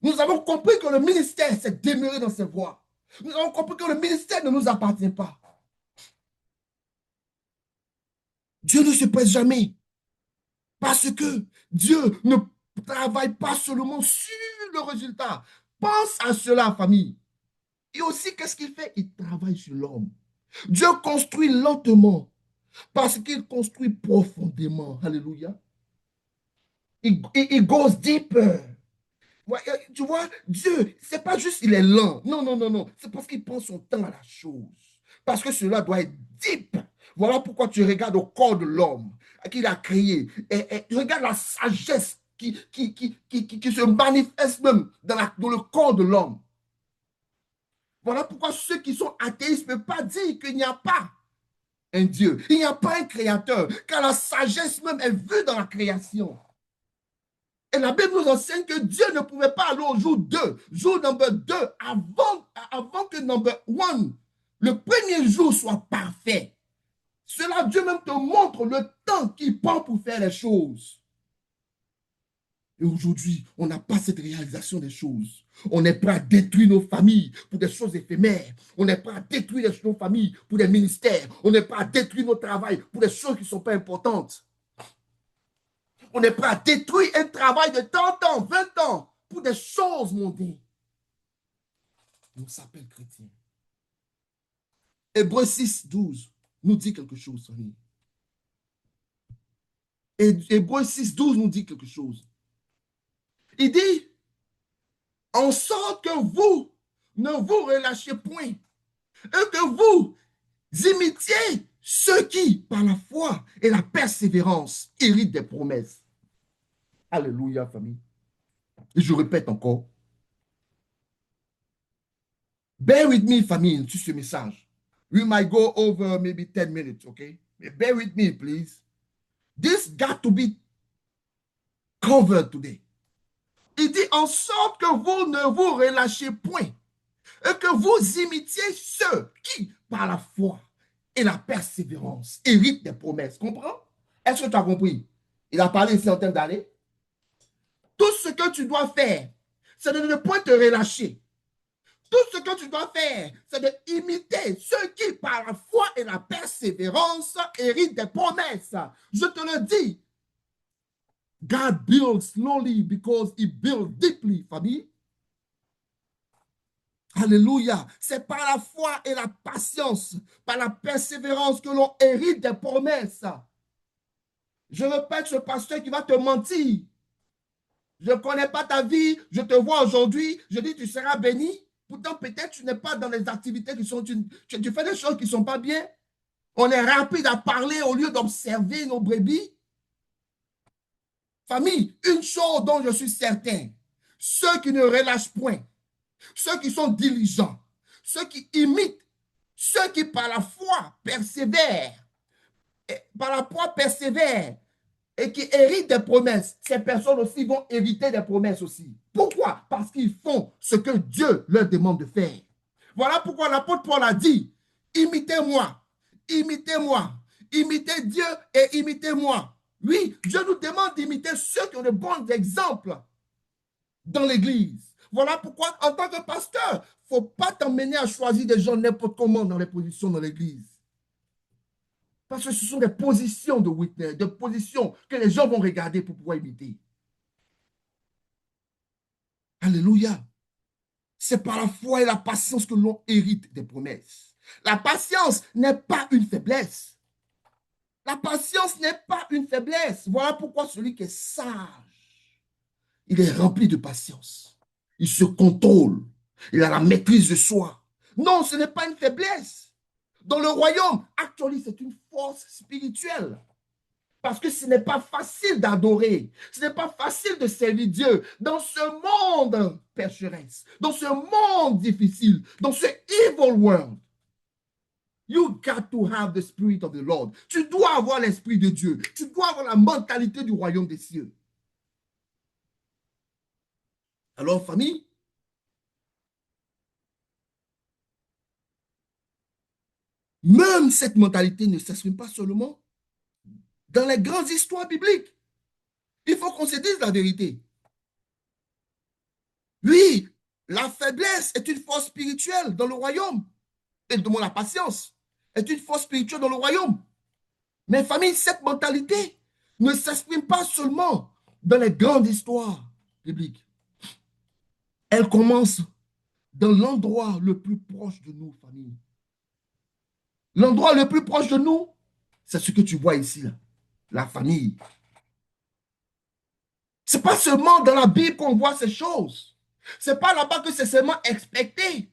A: Nous avons compris que le ministère, c'est demeurer dans ses voies. Nous avons compris que le ministère ne nous appartient pas. Dieu ne se presse jamais. Parce que Dieu ne travaille pas seulement sur le résultat. Pense à cela, famille. Et aussi, qu'est-ce qu'il fait? Il travaille sur l'homme. Dieu construit lentement parce qu'il construit profondément. Alléluia. It goes deeper. Ouais, tu vois, Dieu, c'est pas juste il est lent. Non, non, non, non. C'est parce qu'il prend son temps à la chose. Parce que cela doit être deep. Voilà pourquoi tu regardes au corps de l'homme qu'il a créé. Et tu regardes la sagesse qui se manifeste même dans le corps de l'homme. Voilà pourquoi ceux qui sont athéistes ne peuvent pas dire qu'il n'y a pas un Dieu. Il n'y a pas un créateur, car la sagesse même est vue dans la création. Et la Bible nous enseigne que Dieu ne pouvait pas aller au jour 2, jour number 2, avant que number 1, le premier jour, soit parfait. Cela, Dieu même te montre le temps qu'il prend pour faire les choses. Et aujourd'hui, on n'a pas cette réalisation des choses. On est prêt à détruire nos familles pour des choses éphémères. On est prêt à détruire nos familles pour des ministères. On est prêt à détruire notre travail pour des choses qui ne sont pas importantes. On est prêt à détruire un travail de 30 ans, 20 ans pour des choses mondaines. On s'appelle chrétien. Hébreux 6, 12 nous dit quelque chose, famille. Hébreux 6, 12 nous dit quelque chose. Il dit, en sorte que vous ne vous relâchez point et que vous imitiez ceux qui, par la foi et la persévérance, héritent des promesses. Alléluia, famille. Et je répète encore. Bear with me, famille, sur ce message. We might go over maybe 10 minutes, okay? Bear with me, please. This got to be covered today. Il dit en sorte que vous ne vous relâchez point et que vous imitiez ceux qui, par la foi et la persévérance, héritent des promesses. Comprends? Est-ce que tu as compris? Il a parlé ici en termes d'années. Tout ce que tu dois faire, c'est de ne point te relâcher. Tout ce que tu dois faire, c'est d'imiter ceux qui, par la foi et la persévérance, héritent des promesses. Je te le dis. God builds slowly because he builds deeply, famille. Alléluia. C'est par la foi et la patience, par la persévérance que l'on hérite des promesses. Je répète, ce pasteur qui va te mentir. Je ne connais pas ta vie, je te vois aujourd'hui, je dis tu seras béni. Pourtant, peut-être tu n'es pas dans les activités qui sont... Tu fais des choses qui ne sont pas bien. On est rapide à parler au lieu d'observer nos brebis. Famille, une chose dont je suis certain, ceux qui ne relâchent point, ceux qui sont diligents, ceux qui imitent, ceux qui par la foi persévèrent, et qui héritent des promesses, ces personnes aussi vont hériter des promesses aussi. Pourquoi? Parce qu'ils font ce que Dieu leur demande de faire. Voilà pourquoi l'apôtre Paul a dit, imitez-moi, imitez-moi, imitez Dieu et imitez-moi. Oui, Dieu nous demande d'imiter ceux qui ont de bons exemples dans l'Église. Voilà pourquoi, en tant que pasteur, il ne faut pas t'emmener à choisir des gens n'importe comment dans les positions dans l'Église. Parce que ce sont des positions de witness, des positions que les gens vont regarder pour pouvoir imiter. Alléluia. C'est par la foi et la patience que l'on hérite des promesses. La patience n'est pas une faiblesse. La patience n'est pas une faiblesse. Voilà pourquoi celui qui est sage, il est rempli de patience. Il se contrôle. Il a la maîtrise de soi. Non, ce n'est pas une faiblesse. Dans le royaume, actuellement, c'est une force spirituelle. Parce que ce n'est pas facile d'adorer. Ce n'est pas facile de servir Dieu dans ce monde pécheresse, dans ce monde difficile, dans ce evil world. You got to have the spirit of the Lord. Tu dois avoir l'esprit de Dieu. Tu dois avoir la mentalité du royaume des cieux. Alors, famille, même cette mentalité ne s'exprime pas seulement dans les grandes histoires bibliques. Il faut qu'on se dise la vérité. Oui, la faiblesse est une force spirituelle dans le royaume. Et demande la patience est une force spirituelle dans le royaume. Mais famille, cette mentalité ne s'exprime pas seulement dans les grandes histoires bibliques. Elle commence dans l'endroit le plus proche de nous, famille. L'endroit le plus proche de nous, c'est ce que tu vois ici, là, la famille. Ce n'est pas seulement dans la Bible qu'on voit ces choses. Ce n'est pas là-bas que c'est seulement expecté.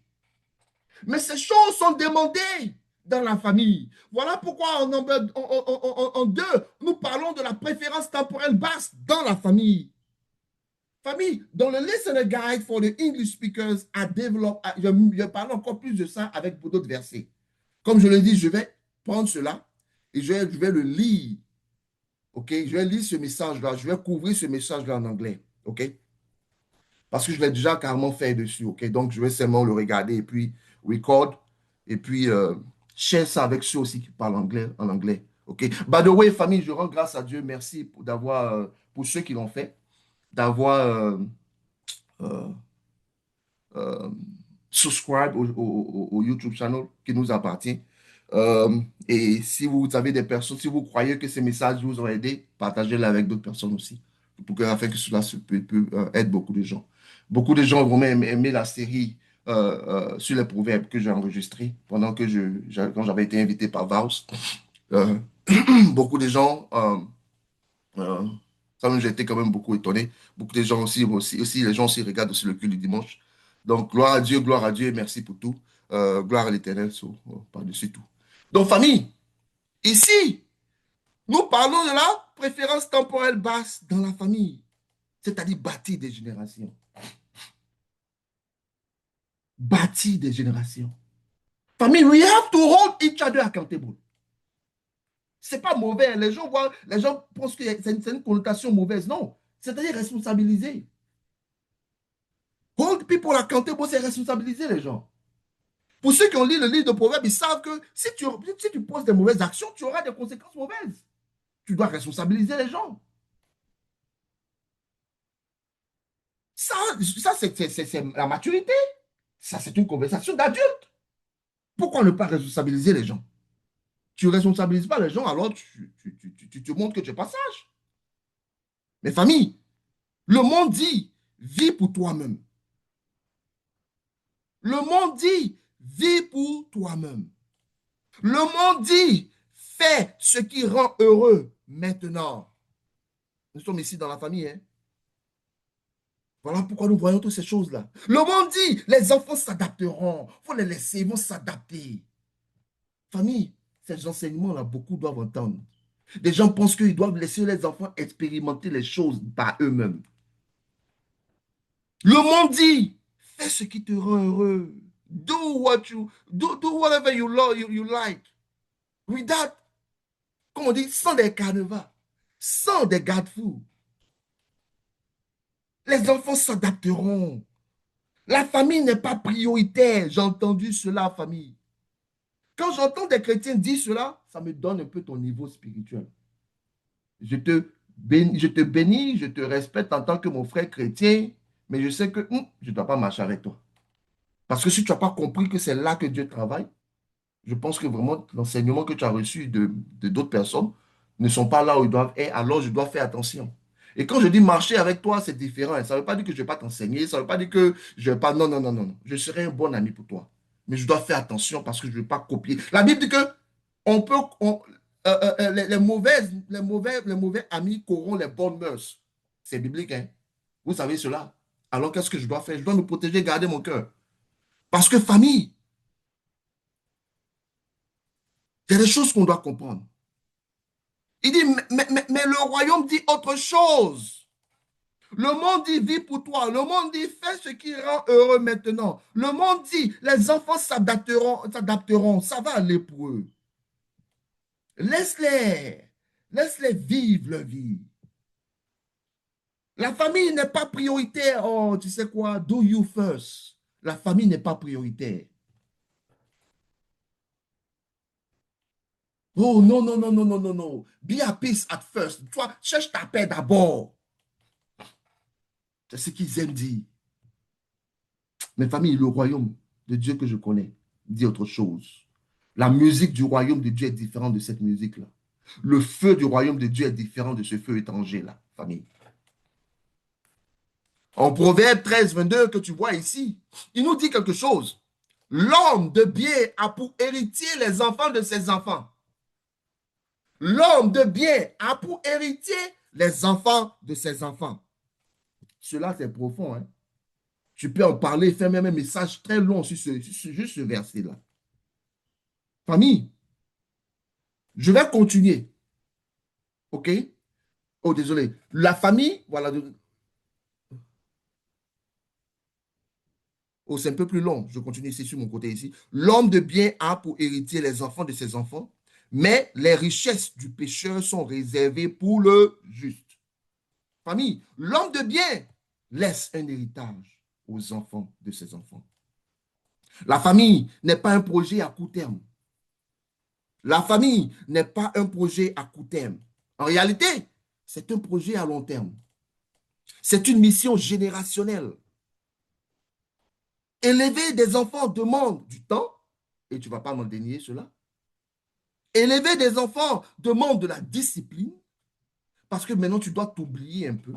A: Mais ces choses sont demandées dans la famille. Voilà pourquoi en deux, nous parlons de la préférence temporelle basse dans la famille. Famille, dans le Listener Guide for the English Speakers, je parle encore plus de ça avec d'autres versets. Comme je l'ai dit, je vais prendre cela et je vais le lire. OK? Je vais lire ce message-là. Je vais couvrir ce message-là en anglais. OK? Parce que je l'ai déjà carrément fait dessus. OK? Donc, je vais seulement le regarder et puis record et puis share ça avec ceux aussi qui parlent anglais, en anglais. OK? By the way, famille, je rends grâce à Dieu. Merci pour ceux qui l'ont fait, d'avoir euh, euh, subscribe au YouTube channel qui nous appartient. Et si vous avez des personnes, si vous croyez que ces messages vous ont aidé, partagez-les avec d'autres personnes aussi, afin que cela peut aider beaucoup de gens. Beaucoup de gens vont même aimer la série sur les proverbes que j'ai enregistrée pendant que quand j'avais été invité par Vaus. Euh, beaucoup de gens, euh, ça j'ai été quand même beaucoup étonné. Beaucoup de gens aussi, les gens aussi regardent aussi le culte du dimanche. Donc, gloire à Dieu et merci pour tout. Gloire à l'Éternel par-dessus tout. Donc, famille, ici, nous parlons de la préférence temporelle basse dans la famille, c'est-à-dire bâtir des générations. Bâtir des générations. Famille, we have to hold each other accountable. C'est pas mauvais. Les gens pensent que c'est une connotation mauvaise. Non. C'est-à-dire responsabiliser. Hold people accountable, c'est responsabiliser les gens. Pour ceux qui ont lu le livre de Proverbes, ils savent que si tu poses des mauvaises actions, tu auras des conséquences mauvaises. Tu dois responsabiliser les gens. Ça c'est la maturité. Ça, c'est une conversation d'adulte. Pourquoi ne pas responsabiliser les gens? Tu ne responsabilises pas les gens, alors tu te montres que tu es pas sage. Mes familles, le monde dit, vis pour toi-même. Le monde dit, vis pour toi-même. Le monde dit, fais ce qui rend heureux maintenant. Nous sommes ici dans la famille. Hein? Voilà pourquoi nous voyons toutes ces choses-là. Le monde dit, les enfants s'adapteront. Il faut les laisser, ils vont s'adapter. Famille, ces enseignements-là, beaucoup doivent entendre. Des gens pensent qu'ils doivent laisser les enfants expérimenter les choses par eux-mêmes. Le monde dit, fais ce qui te rend heureux. Do whatever you like. Without, comme on dit, sans des carnavals, sans des garde-fous. Les enfants s'adapteront. La famille n'est pas prioritaire. J'ai entendu cela, famille. Quand j'entends des chrétiens dire cela, ça me donne un peu ton niveau spirituel. Je te bénis, je te respecte en tant que mon frère chrétien, mais je sais que je ne dois pas marcher avec toi. Parce que si tu n'as pas compris que c'est là que Dieu travaille, je pense que vraiment l'enseignement que tu as reçu de d'autres personnes ne sont pas là où ils doivent être, alors je dois faire attention. Et quand je dis marcher avec toi, c'est différent. Ça ne veut pas dire que je ne vais pas t'enseigner, ça ne veut pas dire que je ne vais pas... Non, non, non, non, non. Je serai un bon ami pour toi. Mais je dois faire attention parce que je ne vais pas copier. La Bible dit que on peut, les mauvais amis corrompent les bonnes mœurs. C'est biblique, hein? Vous savez cela. Alors qu'est-ce que je dois faire? Je dois me protéger, garder mon cœur. Parce que famille, il y a des choses qu'on doit comprendre. Il dit, mais le royaume dit autre chose. Le monde dit, vis pour toi. Le monde dit, fais ce qui rend heureux maintenant. Le monde dit, les enfants s'adapteront. Ça va aller pour eux. Laisse-les. Laisse-les vivre leur vie. La famille n'est pas prioritaire. Oh, tu sais quoi? Do you first. La famille n'est pas prioritaire. Oh, non, non, non, non, non, non, non. Be at peace at first. Toi, cherche ta paix d'abord. C'est ce qu'ils aiment dire. Mais famille, le royaume de Dieu que je connais dit autre chose. La musique du royaume de Dieu est différente de cette musique-là. Le feu du royaume de Dieu est différent de ce feu étranger-là, famille. En Proverbe 13, 22 que tu vois ici, il nous dit quelque chose. L'homme de bien a pour héritier les enfants de ses enfants. L'homme de bien a pour héritier les enfants de ses enfants. Cela, c'est profond. Hein? Tu peux en parler, faire même un message très long sur juste ce verset-là. Famille, je vais continuer. OK? Oh, désolé. La famille, voilà. Oh, c'est un peu plus long. Je continue ici sur mon côté ici. L'homme de bien a pour héritier les enfants de ses enfants, mais les richesses du pécheur sont réservées pour le juste. Famille, l'homme de bien laisse un héritage aux enfants de ses enfants. La famille n'est pas un projet à court terme. La famille n'est pas un projet à court terme. En réalité, c'est un projet à long terme. C'est une mission générationnelle. Élever des enfants demande du temps, et tu ne vas pas m'en dénier cela. Élever des enfants demande de la discipline, parce que maintenant, tu dois t'oublier un peu.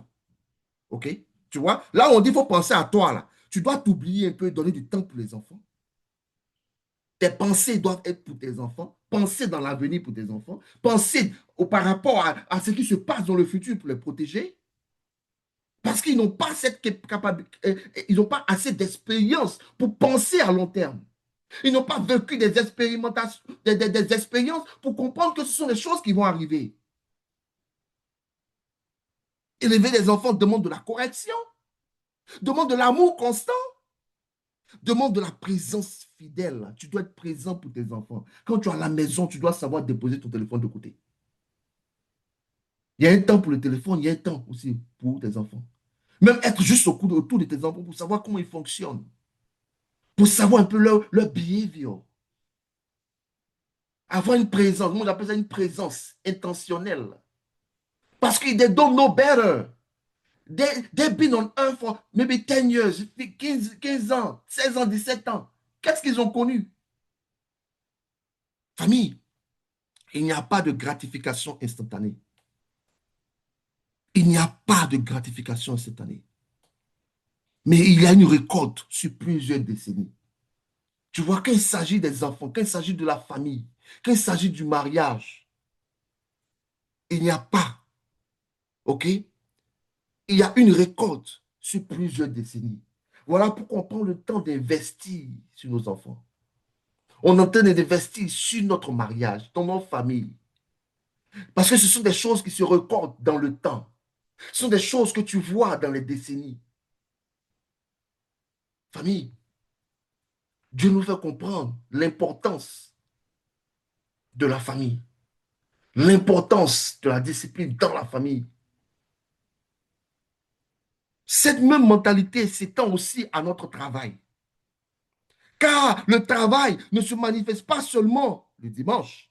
A: OK? Tu vois? Là, on dit, il faut penser à toi, là. Tu dois t'oublier un peu, donner du temps pour les enfants. Tes pensées doivent être pour tes enfants. Penser dans l'avenir pour tes enfants. Penser par rapport à ce qui se passe dans le futur pour les protéger. Parce qu'ils n'ont pas cette capacité, ils n'ont pas assez d'expérience pour penser à long terme. Ils n'ont pas vécu des expérimentations, des expériences pour comprendre que ce sont des choses qui vont arriver. Élever des enfants demande de la correction, demande de l'amour constant, demande de la présence fidèle. Tu dois être présent pour tes enfants. Quand tu es à la maison, tu dois savoir déposer ton téléphone de côté. Il y a un temps pour le téléphone, il y a un temps aussi pour tes enfants. Même être juste autour de tes enfants pour savoir comment ils fonctionnent, pour savoir un peu leur behavior. Avoir une présence, moi j'appelle ça une présence intentionnelle. Parce que they don't know better. They've been on earth for maybe 10 years, 15 ans, 16 ans, 17 ans. Qu'est-ce qu'ils ont connu? Famille, il n'y a pas de gratification instantanée. Il n'y a pas de gratification instantanée. Mais il y a une récolte sur plusieurs décennies. Tu vois, quand il s'agit des enfants, quand il s'agit de la famille, quand il s'agit du mariage, il n'y a pas, OK? Il y a une récolte sur plusieurs décennies. Voilà pourquoi on prend le temps d'investir sur nos enfants. On est en train d'investir sur notre mariage, dans nos familles. Parce que ce sont des choses qui se récoltent dans le temps. Ce sont des choses que tu vois dans les décennies. Famille, Dieu nous fait comprendre l'importance de la famille, l'importance de la discipline dans la famille. Cette même mentalité s'étend aussi à notre travail. Car le travail ne se manifeste pas seulement le dimanche.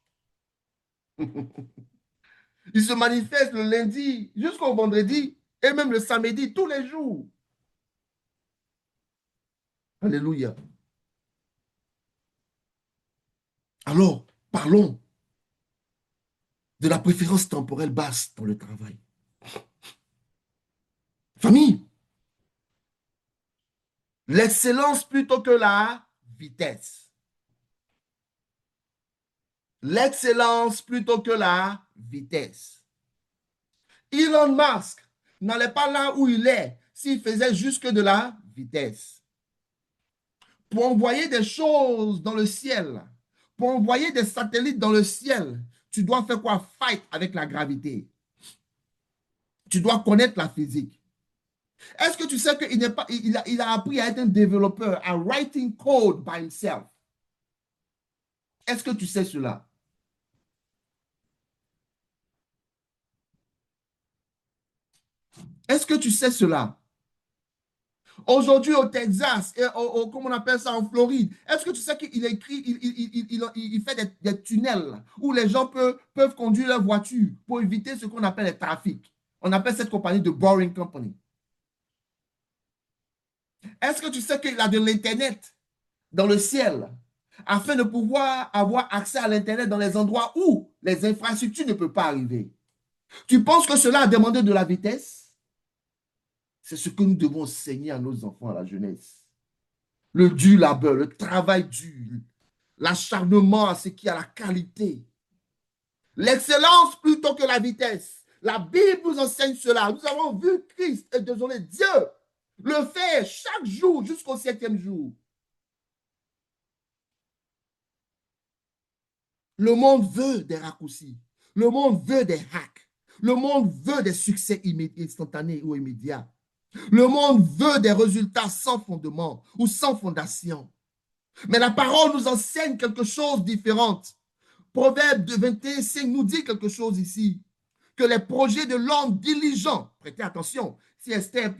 A: Il se manifeste le lundi jusqu'au vendredi et même le samedi, tous les jours. Alléluia. Alors, parlons de la préférence temporelle basse dans le travail. Famille, l'excellence plutôt que la vitesse. L'excellence plutôt que la vitesse. Elon Musk n'allait pas là où il est s'il faisait juste que de la vitesse. Pour envoyer des choses dans le ciel, pour envoyer des satellites dans le ciel, tu dois faire quoi? Fight avec la gravité. Tu dois connaître la physique. Est-ce que tu sais qu'il n'est pas, il a appris à être un développeur, à writing code by himself? Est-ce que tu sais cela? Est-ce que tu sais cela? Aujourd'hui au Texas, et comment on appelle ça en Floride, est-ce que tu sais qu'il écrit, il fait des tunnels où les gens peuvent conduire leur voiture pour éviter ce qu'on appelle les trafics? On appelle cette compagnie de Boring Company. Est-ce que tu sais qu'il a de l'Internet dans le ciel afin de pouvoir avoir accès à l'Internet dans les endroits où les infrastructures ne peuvent pas arriver? Tu penses que cela a demandé de la vitesse? C'est ce que nous devons enseigner à nos enfants, à la jeunesse. Le dur labeur, le travail dur, l'acharnement à ce qui a la qualité. L'excellence plutôt que la vitesse. La Bible nous enseigne cela. Nous avons vu Christ, et désolé, Dieu, le faire chaque jour jusqu'au 7e jour. Le monde veut des raccourcis. Le monde veut des hacks. Le monde veut des succès instantanés ou immédiats. Le monde veut des résultats sans fondement ou sans fondation. Mais la parole nous enseigne quelque chose de différent. Proverbe de 21,5 nous dit quelque chose ici. Que les projets de l'homme diligent, prêtez attention, si Esther,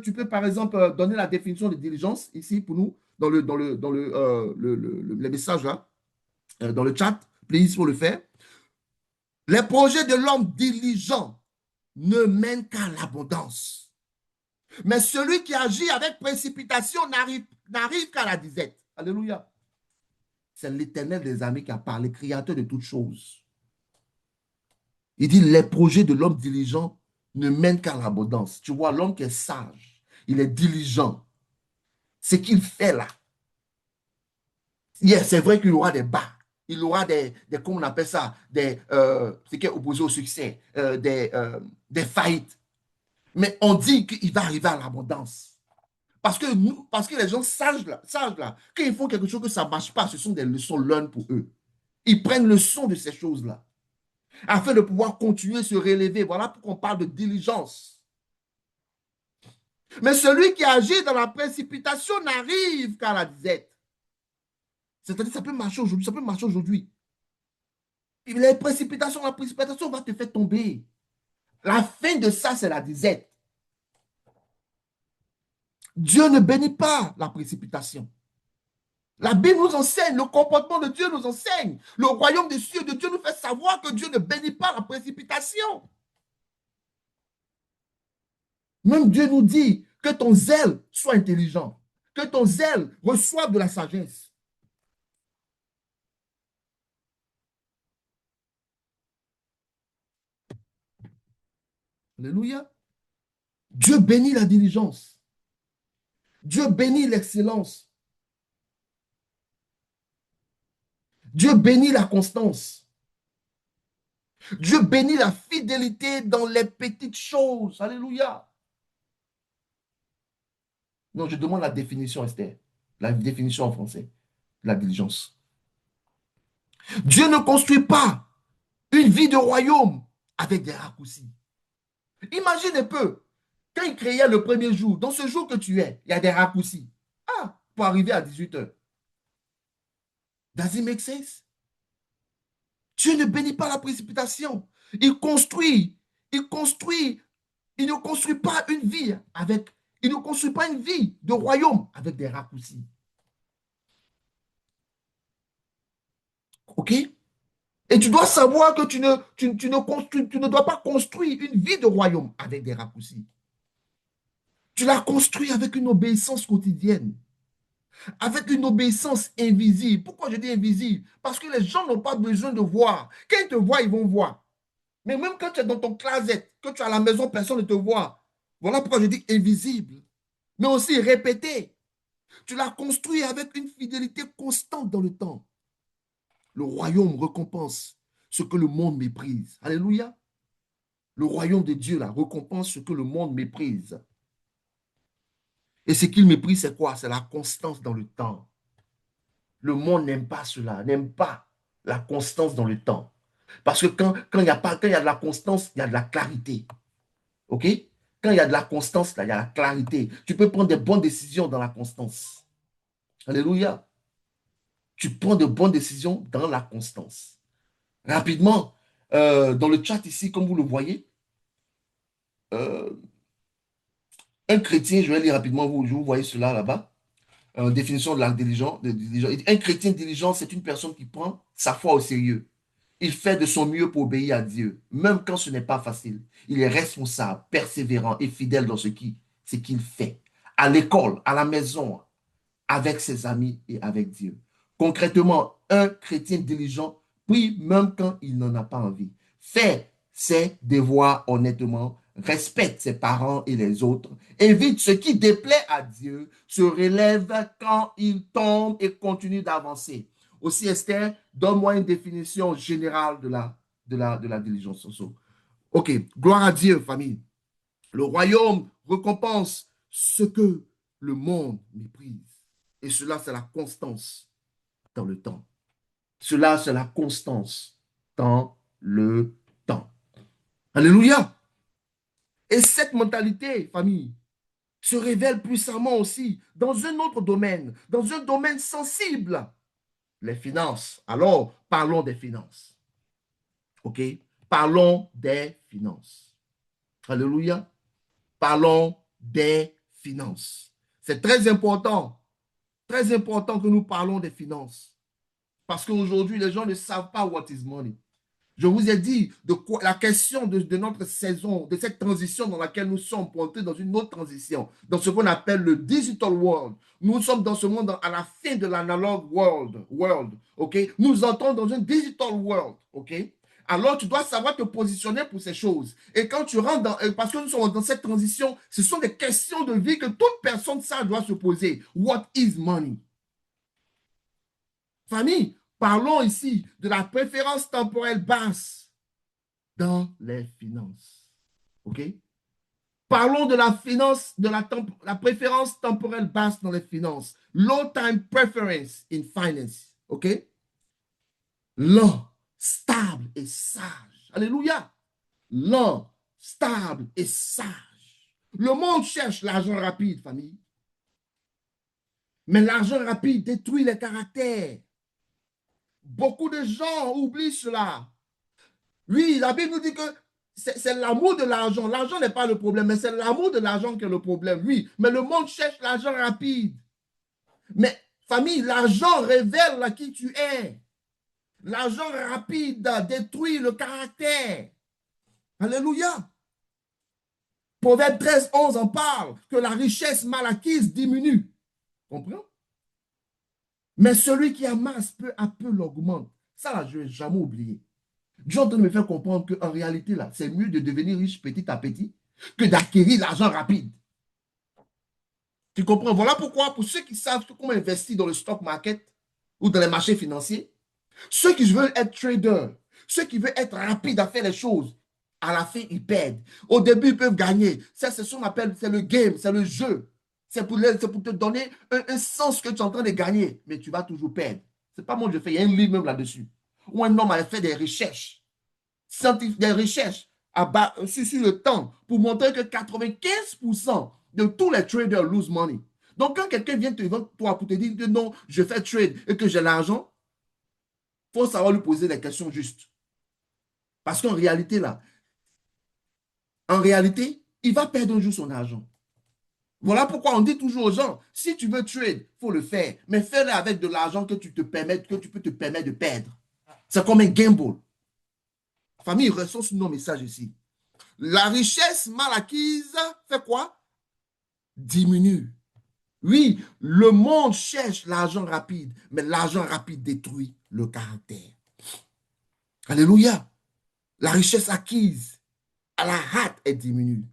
A: tu peux par exemple donner la définition de diligence ici pour nous, dans le message là, dans le chat, please pour le faire. Les projets de l'homme diligent ne mènent qu'à l'abondance. Mais celui qui agit avec précipitation n'arrive qu'à la disette. Alléluia. C'est l'Éternel des armées qui a parlé, créateur de toutes choses. Il dit, les projets de l'homme diligent ne mènent qu'à l'abondance. Tu vois, l'homme qui est sage, il est diligent. Ce qu'il fait là, yes, c'est vrai qu'il aura des bas. Il aura comment on appelle ça, ce qui est opposé au succès, des faillites. Mais on dit qu'il va arriver à l'abondance. Parce que les gens sages là, quand ils font quelque chose que ça ne marche pas, ce sont des leçons learn pour eux. Ils prennent leçon de ces choses-là, afin de pouvoir continuer à se relever. Voilà pourquoi on parle de diligence. Mais celui qui agit dans la précipitation n'arrive qu'à la disette. C'est-à-dire ça peut marcher aujourd'hui, ça peut marcher aujourd'hui. La précipitation va te faire tomber. La fin de ça, c'est la disette. Dieu ne bénit pas la précipitation. La Bible nous enseigne, le comportement de Dieu nous enseigne. Le royaume des cieux de Dieu nous fait savoir que Dieu ne bénit pas la précipitation. Même Dieu nous dit que ton zèle soit intelligent, que ton zèle reçoive de la sagesse. Alléluia. Dieu bénit la diligence. Dieu bénit l'excellence. Dieu bénit la constance. Dieu bénit la fidélité dans les petites choses. Alléluia. Non, je demande la définition, Esther. La définition en français. La diligence. Dieu ne construit pas une vie de royaume avec des raccourcis. Imagine un peu, quand il créait le premier jour, dans ce jour que tu es, il y a des raccourcis. Ah, pour arriver à 18 heures. Does it make sense? Dieu ne bénit pas la précipitation. Il construit, il construit, il ne construit pas une vie avec, il ne construit pas une vie de royaume avec des raccourcis. OK? Et tu dois savoir que tu ne dois pas construire une vie de royaume avec des raccourcis. Tu la construis avec une obéissance quotidienne, avec une obéissance invisible. Pourquoi je dis invisible? Parce que les gens n'ont pas besoin de voir. Quand ils te voient, ils vont voir. Mais même quand tu es dans ton closet, que tu es à la maison, personne ne te voit. Voilà pourquoi je dis invisible. Mais aussi répété. Tu l'as construit avec une fidélité constante dans le temps. Le royaume récompense ce que le monde méprise. Alléluia. Le royaume de Dieu là, récompense ce que le monde méprise. Et ce qu'il méprise, c'est quoi? C'est la constance dans le temps. Le monde n'aime pas cela, n'aime pas la constance dans le temps. Parce que quand il y a de la constance, il y a de la clarité. OK? Quand il y a de la constance, là, il y a la clarité. Tu peux prendre des bonnes décisions dans la constance. Alléluia. Tu prends de bonnes décisions dans la constance. Rapidement, dans le chat ici, comme vous le voyez, euh, un chrétien, je vais lire rapidement, vous voyez cela là-bas. Définition de la diligence. Un chrétien diligent, c'est une personne qui prend sa foi au sérieux. Il fait de son mieux pour obéir à Dieu, même quand ce n'est pas facile. Il est responsable, persévérant et fidèle dans ce qu'il fait. À l'école, à la maison, avec ses amis et avec Dieu. Concrètement, un chrétien diligent prie même quand il n'en a pas envie. Fait ses devoirs honnêtement, respecte ses parents et les autres, évite ce qui déplaît à Dieu, se relève quand il tombe et continue d'avancer. Aussi, Esther, donne-moi une définition générale de la diligence. OK, gloire à Dieu, famille. Le royaume récompense ce que le monde méprise. Et cela, c'est la constance dans le temps. Cela, c'est la constance dans le temps. Alléluia. Et cette mentalité, famille, se révèle puissamment aussi dans un autre domaine, dans un domaine sensible, les finances. Alors, parlons des finances. OK? Parlons des finances. Alléluia. Parlons des finances. C'est très important que nous parlons des finances. Parce qu'aujourd'hui, les gens ne savent pas what is money. Je vous ai dit de quoi, la question de notre saison, de cette transition dans laquelle nous sommes pour entrer dans une autre transition, dans ce qu'on appelle le digital world. Nous sommes dans ce monde à la fin de l'analog world, ok? Nous entrons dans un digital world, ok? Alors, tu dois savoir te positionner pour ces choses. Et quand tu rentres dans, parce que nous sommes dans cette transition, ce sont des questions de vie que toute personne ça doit se poser. What is money? Famille, parlons ici de la préférence temporelle basse dans les finances. OK? Parlons de la finance, de la préférence temporelle basse dans les finances. Low time preference in finance. OK? Lent, stable et sage. Alléluia. Lent, stable et sage. Le monde cherche l'argent rapide, famille. Mais l'argent rapide détruit les caractères. Beaucoup de gens oublient cela. Oui, la Bible nous dit que c'est l'amour de l'argent. L'argent n'est pas le problème, mais c'est l'amour de l'argent qui est le problème. Oui, mais le monde cherche l'argent rapide. Mais famille, l'argent révèle qui tu es. L'argent rapide détruit le caractère. Alléluia. Proverbe 13, 11 en parle, que la richesse mal acquise diminue. Comprends? Mais celui qui amasse peu à peu l'augmente. Ça, là, je n'ai jamais oublié. Dieu est en train de me faire comprendre qu'en réalité, là, c'est mieux de devenir riche petit à petit que d'acquérir l'argent rapide. Tu comprends? Voilà pourquoi, pour ceux qui savent comment investir dans le stock market ou dans les marchés financiers, ceux qui veulent être traders, ceux qui veulent être rapides à faire les choses, à la fin, ils perdent. Au début, ils peuvent gagner. Ça, c'est ce qu'on appelle, c'est le game, c'est le jeu. C'est pour te donner un sens que tu es en train de gagner, mais tu vas toujours perdre. Ce n'est pas moi que je fais, il y a un livre même là-dessus, où un homme a fait des recherches scientifiques, des recherches sur le temps pour montrer que 95% de tous les traders lose money. Donc, quand quelqu'un vient te vendre toi pour te dire que non, je fais trade et que j'ai l'argent, il faut savoir lui poser des questions justes. Parce qu'en réalité, là, il va perdre un jour son argent. Voilà pourquoi on dit toujours aux gens, si tu veux trade, il faut le faire, mais fais-le avec de l'argent que tu peux te permettre de perdre. C'est comme un gamble. Famille, restons sur nos messages ici. La richesse mal acquise fait quoi? Diminue. Oui, le monde cherche l'argent rapide, mais l'argent rapide détruit le caractère. Alléluia. La richesse acquise à la hâte est diminue.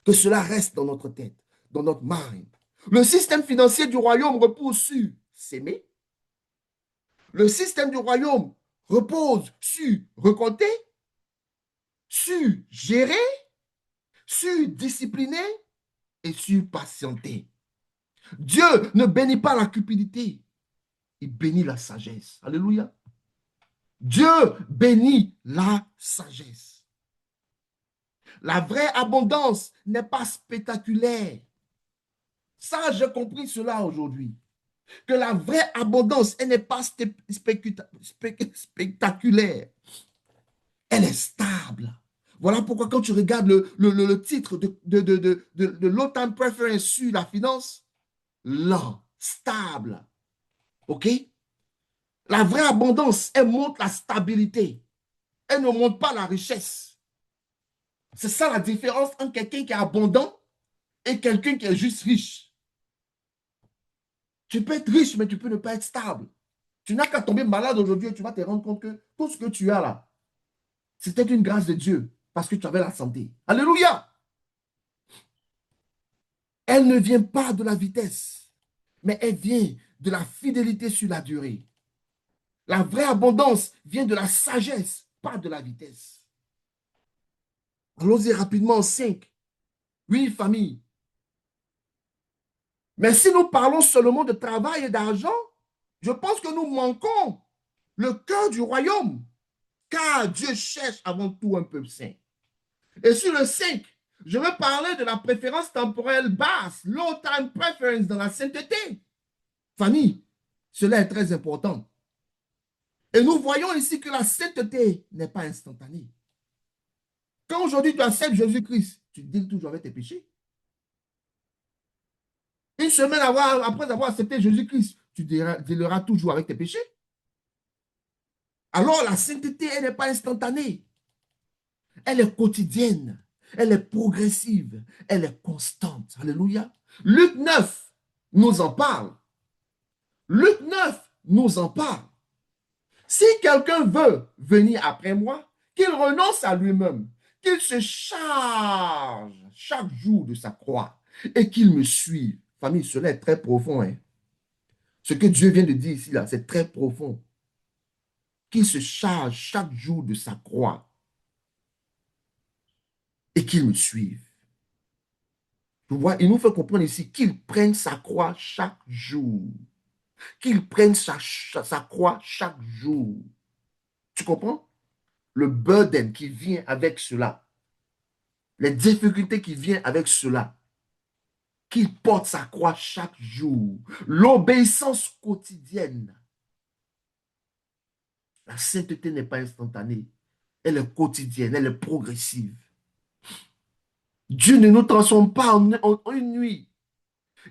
A: Que cela reste dans notre tête, dans notre mind. Le système financier du royaume repose sur s'aimer. Le système du royaume repose sur récolter, sur gérer, sur discipliner et sur patienter. Dieu ne bénit pas la cupidité. il bénit la sagesse. Alléluia. Dieu bénit la sagesse. La vraie abondance n'est pas spectaculaire. Ça, j'ai compris cela aujourd'hui. Que la vraie abondance, elle n'est pas spectaculaire. Elle est stable. Voilà pourquoi quand tu regardes le titre de low-time preference sur la finance, lent, stable. OK? La vraie abondance, elle montre la stabilité. Elle ne montre pas la richesse. C'est ça la différence entre quelqu'un qui est abondant et quelqu'un qui est juste riche. Tu peux être riche, mais tu peux ne pas être stable. Tu n'as qu'à tomber malade aujourd'hui et tu vas te rendre compte que tout ce que tu as là, c'était une grâce de Dieu parce que tu avais la santé. Alléluia! Elle ne vient pas de la vitesse, mais elle vient de la fidélité sur la durée. La vraie abondance vient de la sagesse, pas de la vitesse. Allons-y rapidement en 5. Oui, famille. Mais si nous parlons seulement de travail et d'argent, je pense que nous manquons le cœur du royaume, car Dieu cherche avant tout un peuple saint. Et sur le 5, je veux parler de la préférence temporelle basse, low time preference dans la sainteté. Famille, cela est très important. Et nous voyons ici que la sainteté n'est pas instantanée. Quand aujourd'hui tu acceptes Jésus-Christ, tu deals toujours avec tes péchés. Une semaine après avoir accepté Jésus-Christ, tu dealeras toujours avec tes péchés. Alors la sainteté, elle n'est pas instantanée. Elle est quotidienne. Elle est progressive. Elle est constante. Alléluia. Luc 9 nous en parle. Luc 9 nous en parle. Si quelqu'un veut venir après moi, qu'il renonce à lui-même, qu'il se charge chaque jour de sa croix et qu'il me suive. Famille, cela est très profond. Hein? Ce que Dieu vient de dire ici, là, c'est très profond. Qu'il se charge chaque jour de sa croix et qu'il me suive. Tu vois, il nous fait comprendre ici qu'il prenne sa croix chaque jour. Qu'il prenne sa croix chaque jour. Tu comprends? Le burden qui vient avec cela. Les difficultés qui viennent avec cela. Qu'il porte sa croix chaque jour. L'obéissance quotidienne. La sainteté n'est pas instantanée. Elle est quotidienne, elle est progressive. Dieu ne nous transforme pas en une nuit.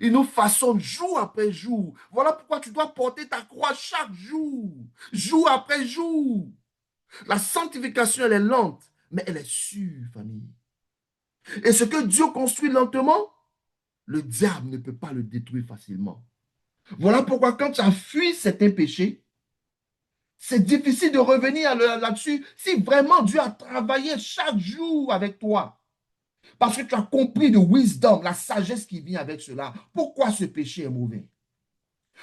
A: Il nous façonne jour après jour. Voilà pourquoi tu dois porter ta croix chaque jour. Jour après jour. La sanctification, elle est lente, mais elle est sûre, famille. Et ce que Dieu construit lentement, le diable ne peut pas le détruire facilement. Voilà pourquoi quand tu as fui certains péchés, c'est difficile de revenir là-dessus si vraiment Dieu a travaillé chaque jour avec toi. Parce que tu as compris le wisdom, la sagesse qui vient avec cela. Pourquoi ce péché est mauvais?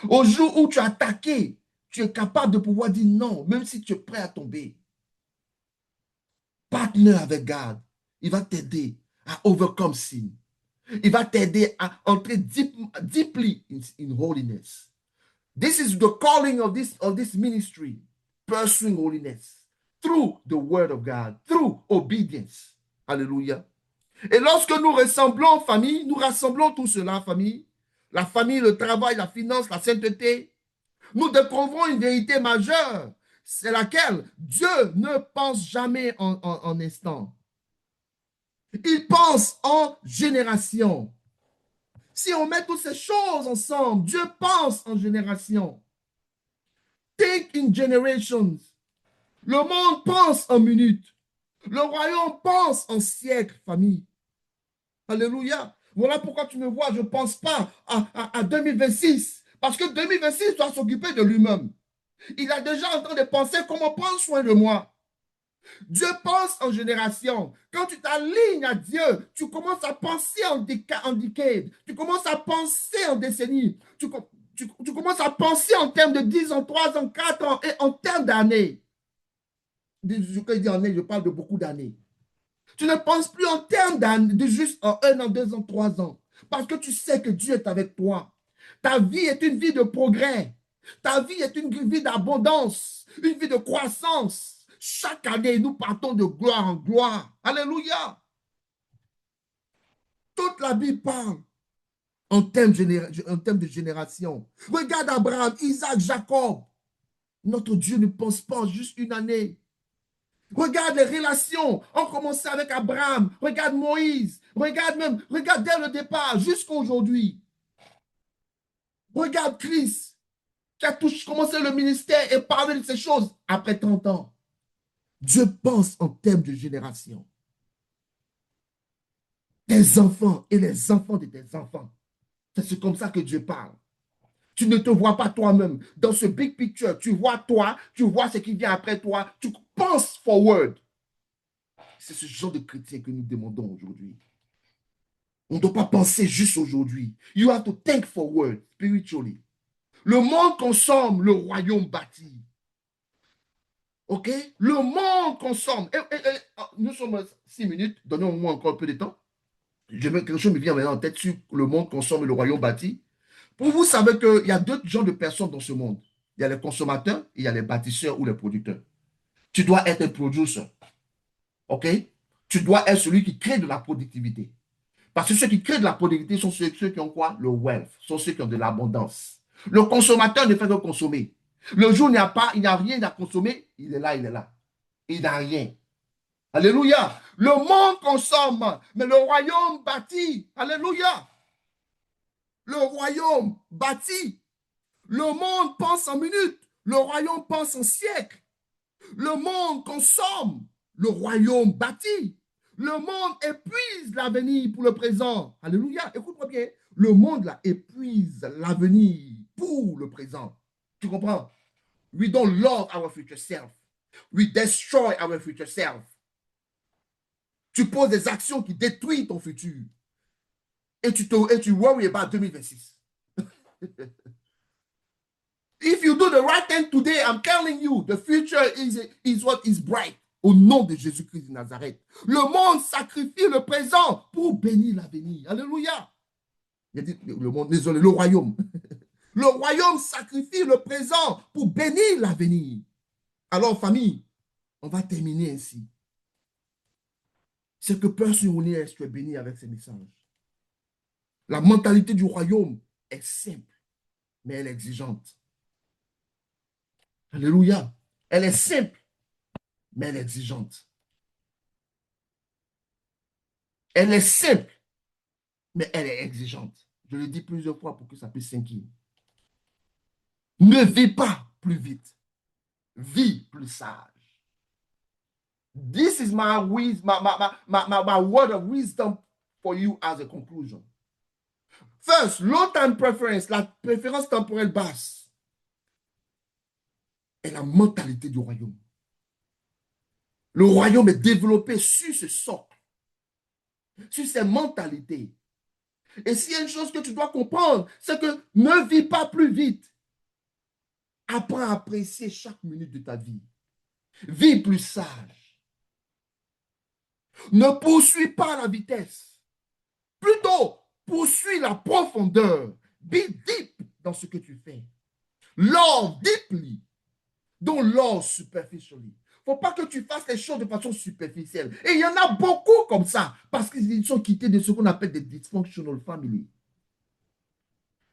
A: Au jour où tu as attaqué, tu es capable de pouvoir dire non, même si tu es prêt à tomber. Partner avec God, il va t'aider à overcome sin. Il va t'aider à entrer deeply in holiness. This is the calling of this ministry, pursuing holiness through the word of God, through obedience. Alléluia. Et lorsque nous ressemblons, famille, nous rassemblons tout cela, famille, la famille, le travail, la finance, la sainteté, nous découvrons une vérité majeure, c'est laquelle Dieu ne pense jamais en instant. Il pense en génération. Si on met toutes ces choses ensemble, Dieu pense en génération. Think in generations. Le monde pense en minutes. Le royaume pense en siècles, famille. Alléluia. Voilà pourquoi tu me vois, je ne pense pas à 2026. Parce que 2026 doit s'occuper de lui-même. Il est déjà en train de penser comment prendre soin de moi. Dieu pense en génération. Quand tu t'alignes à Dieu, tu commences à penser en décade. Tu commences à penser en décennies. Tu commences à penser en termes de 10 ans, 3 ans, 4 ans et en termes d'années. Quand je dis années, je parle de beaucoup d'années. Tu ne penses plus en termes d'années, de juste en 1 an, 2 ans, 3 ans. Parce que tu sais que Dieu est avec toi. Ta vie est une vie de progrès. Ta vie est une vie d'abondance, une vie de croissance. Chaque année, nous partons de gloire en gloire. Alléluia. Toute la Bible parle en termes de génération. Regarde Abraham, Isaac, Jacob. Notre Dieu ne pense pas en juste une année. Regarde les relations. On commençait avec Abraham. Regarde Moïse. Regarde dès le départ jusqu'à aujourd'hui. Regarde Christ qui a commencé le ministère et parlé de ces choses après 30 ans. Dieu pense en termes de génération. Tes enfants et les enfants de tes enfants. C'est comme ça que Dieu parle. Tu ne te vois pas toi-même. Dans ce big picture, tu vois toi, tu vois ce qui vient après toi, tu penses forward. C'est ce genre de chrétien que nous demandons aujourd'hui. On ne doit pas penser juste aujourd'hui. You have to think forward spiritually. Le monde consomme, le royaume bâtit. OK? Le monde consomme. Nous sommes à 6 minutes. Donnez-moi encore un peu de temps. Quelque chose me vient maintenant en tête sur le monde consomme et le royaume bâti. Pour vous, savez qu'il y a deux genres de personnes dans ce monde. Il y a les consommateurs et il y a les bâtisseurs ou les producteurs. Tu dois être un producer. OK? Tu dois être celui qui crée de la productivité. Parce que ceux qui créent de la productivité sont ceux qui ont quoi? Le wealth. Sont ceux qui ont de l'abondance. Le consommateur ne fait que consommer. Le jour où il n'y a rien à consommer, il est là, il est là. Il n'a rien. Alléluia. Le monde consomme, mais le royaume bâtit. Alléluia. Le royaume bâtit. Le monde pense en minutes. Le royaume pense en siècles. Le monde consomme. Le royaume bâtit. Le monde épuise l'avenir pour le présent. Alléluia. Écoute-moi bien. Le monde là épuise l'avenir pour le présent. Tu comprends? We don't love our future self. We destroy our future self. Tu poses des actions qui détruisent ton futur. Et tu worry about 2026. If you do the right thing today, I'm telling you, the future is what is bright. Au nom de Jésus-Christ de Nazareth. Le monde sacrifie le présent pour bénir l'avenir. Alléluia. Il a dit le monde, désolé, le royaume. Le royaume sacrifie le présent pour bénir l'avenir. Alors, famille, on va terminer ainsi. C'est que personne est tu es béni avec ces messages. La mentalité du royaume est simple, mais elle est exigeante. Alléluia. Elle est simple, mais elle est exigeante. Elle est simple, mais elle est exigeante. Je le dis plusieurs fois pour que ça puisse s'inquiéter. Ne vis pas plus vite. Vis plus sage. This is my word of wisdom for you as a conclusion. First, low time preference, la préférence temporelle basse, est la mentalité du royaume. Le royaume est développé sur ce socle, sur ces mentalités. Et s'il y a une chose que tu dois comprendre, c'est que ne vis pas plus vite. Apprends à apprécier chaque minute de ta vie. Vis plus sage. Ne poursuis pas la vitesse. Plutôt, poursuis la profondeur. Be deep dans ce que tu fais. Love deeply. Don't love superficially. Il ne faut pas que tu fasses les choses de façon superficielle. Et il y en a beaucoup comme ça, parce qu'ils sont quittés de ce qu'on appelle des dysfunctional family.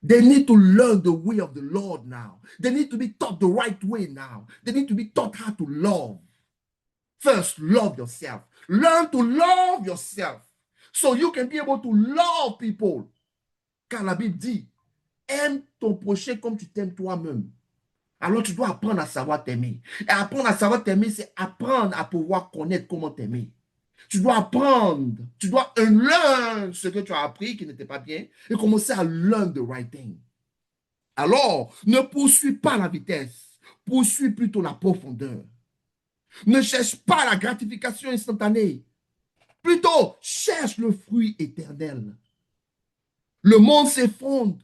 A: They need to learn the way of the Lord now. They need to be taught the right way now. They need to be taught how to love. First, love yourself. Learn to love yourself so you can be able to love people. Car la Bible dit, aime ton prochain comme tu t'aimes toi-même. Alors tu dois apprendre à savoir t'aimer. Et apprendre à savoir t'aimer, c'est apprendre à pouvoir connaître comment t'aimer. Tu dois apprendre, tu dois unlearn ce que tu as appris qui n'était pas bien et commencer à learn the right thing. Alors, ne poursuis pas la vitesse, poursuis plutôt la profondeur. Ne cherche pas la gratification instantanée, plutôt cherche le fruit éternel. Le monde s'effondre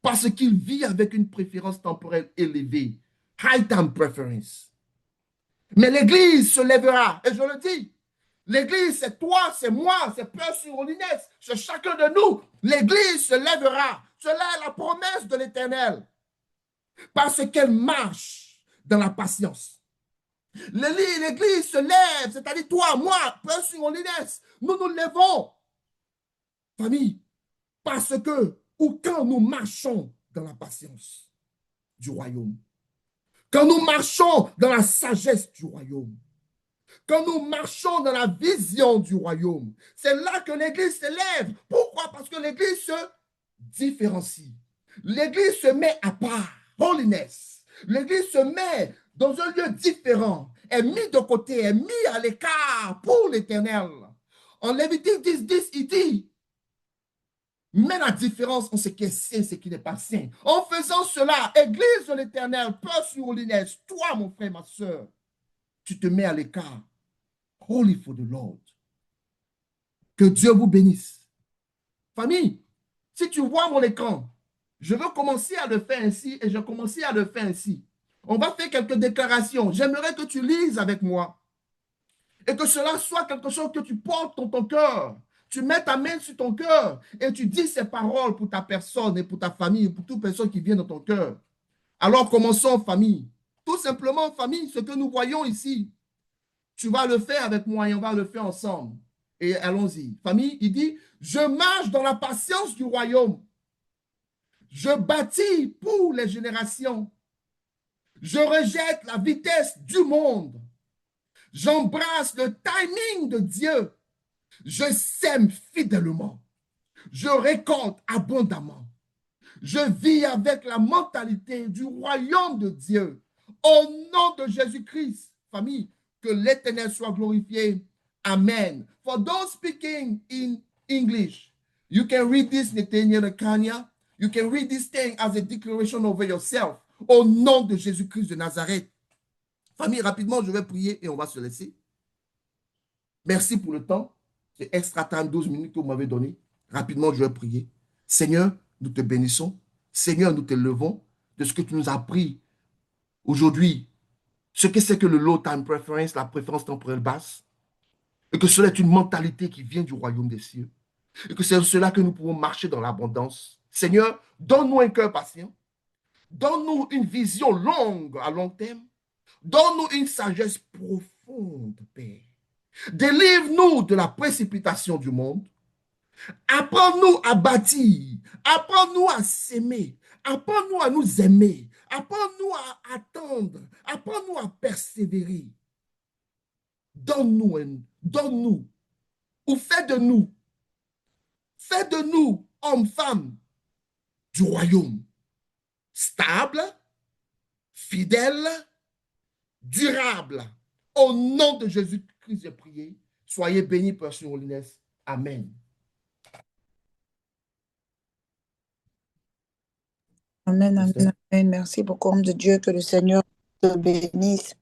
A: parce qu'il vit avec une préférence temporelle élevée, high time preference. Mais l'Église se lèvera, et je le dis, l'Église, c'est toi, c'est moi, c'est Percy Holiness, c'est chacun de nous. L'Église se lèvera. Cela est la promesse de l'Éternel. parce qu'elle marche dans la patience. L'Église se lève, c'est-à-dire toi, moi, Person Holiness, nous nous levons, famille, parce que, ou quand nous marchons dans la patience du royaume, quand nous marchons dans la sagesse du royaume, quand nous marchons dans la vision du royaume, c'est là que l'Église s'élève. Pourquoi? Parce que l'Église se différencie. L'Église se met à part. Holiness. L'Église se met dans un lieu différent, est mise de côté, est mise à l'écart pour l'Éternel. En Lévitique 10, il dit, mets la différence entre ce qui est saint et ce qui n'est pas saint. En faisant cela, Église de l'Éternel, Person Holiness, toi, mon frère, ma soeur, tu te mets à l'écart. Holy for the Lord. Que Dieu vous bénisse. Famille, si tu vois mon écran, je veux commencer à le faire ainsi et je commence à le faire ainsi. On va faire quelques déclarations. J'aimerais que tu lises avec moi et que cela soit quelque chose que tu portes dans ton cœur. Tu mets ta main sur ton cœur et tu dis ces paroles pour ta personne et pour ta famille, pour toute personne qui vient dans ton cœur. Alors commençons, famille. Tout simplement, famille, ce que nous voyons ici, tu vas le faire avec moi et on va le faire ensemble. Et allons-y. Famille, il dit, je marche dans la patience du royaume. Je bâtis pour les générations. Je rejette la vitesse du monde. J'embrasse le timing de Dieu. Je sème fidèlement. Je récolte abondamment. Je vis avec la mentalité du royaume de Dieu. Au nom de Jésus-Christ, famille, que l'Éternel soit glorifié. Amen. For those speaking in English, you can read this, Nathaniel Kanya. You can read this thing as a declaration over yourself. Au nom de Jésus-Christ de Nazareth. Famille, rapidement, je vais prier et on va se laisser. Merci pour le temps. C'est extra time, 12 minutes que vous m'avez donné. Rapidement, je vais prier. Seigneur, nous te bénissons. Seigneur, nous te levons de ce que tu nous as appris aujourd'hui. Ce que c'est que le low time preference, la préférence temporelle basse. Et que cela est une mentalité qui vient du royaume des cieux. Et que c'est cela que nous pouvons marcher dans l'abondance. Seigneur, donne-nous un cœur patient. Donne-nous une vision longue à long terme. Donne-nous une sagesse profonde, Père. Délivre-nous de la précipitation du monde. Apprends-nous à bâtir. Apprends-nous à s'aimer. Apprends-nous à nous aimer. Apprends-nous à attendre. Apprends-nous à persévérer. Donne-nous, ou fais de nous, hommes, femmes du royaume, stables, fidèles, durables. Au nom de Jésus-Christ, j'ai prié. Soyez bénis, Person Holiness. Amen.
B: Amen, amen, amen. Merci beaucoup, homme de Dieu, que le Seigneur te bénisse.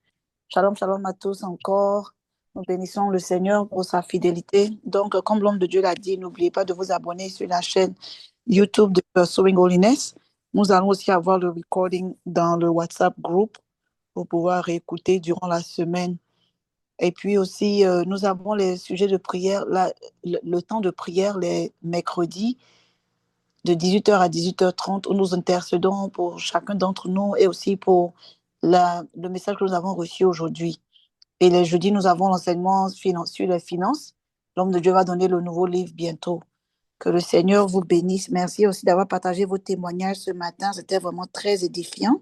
B: Shalom, shalom à tous encore. Nous bénissons le Seigneur pour sa fidélité. Donc, comme l'homme de Dieu l'a dit, n'oubliez pas de vous abonner sur la chaîne YouTube de Pursuing Holiness. Nous allons aussi avoir le recording dans le WhatsApp group pour pouvoir réécouter durant la semaine. Et puis aussi, nous avons les sujets de prière, le temps de prière les mercredis de 18h à 18h30 où nous intercédons pour chacun d'entre nous et aussi pour le message que nous avons reçu aujourd'hui. Et les jeudis, nous avons l'enseignement sur les finances. L'homme de Dieu va donner le nouveau livre bientôt. Que le Seigneur vous bénisse. Merci aussi d'avoir partagé vos témoignages ce matin. C'était vraiment très édifiant.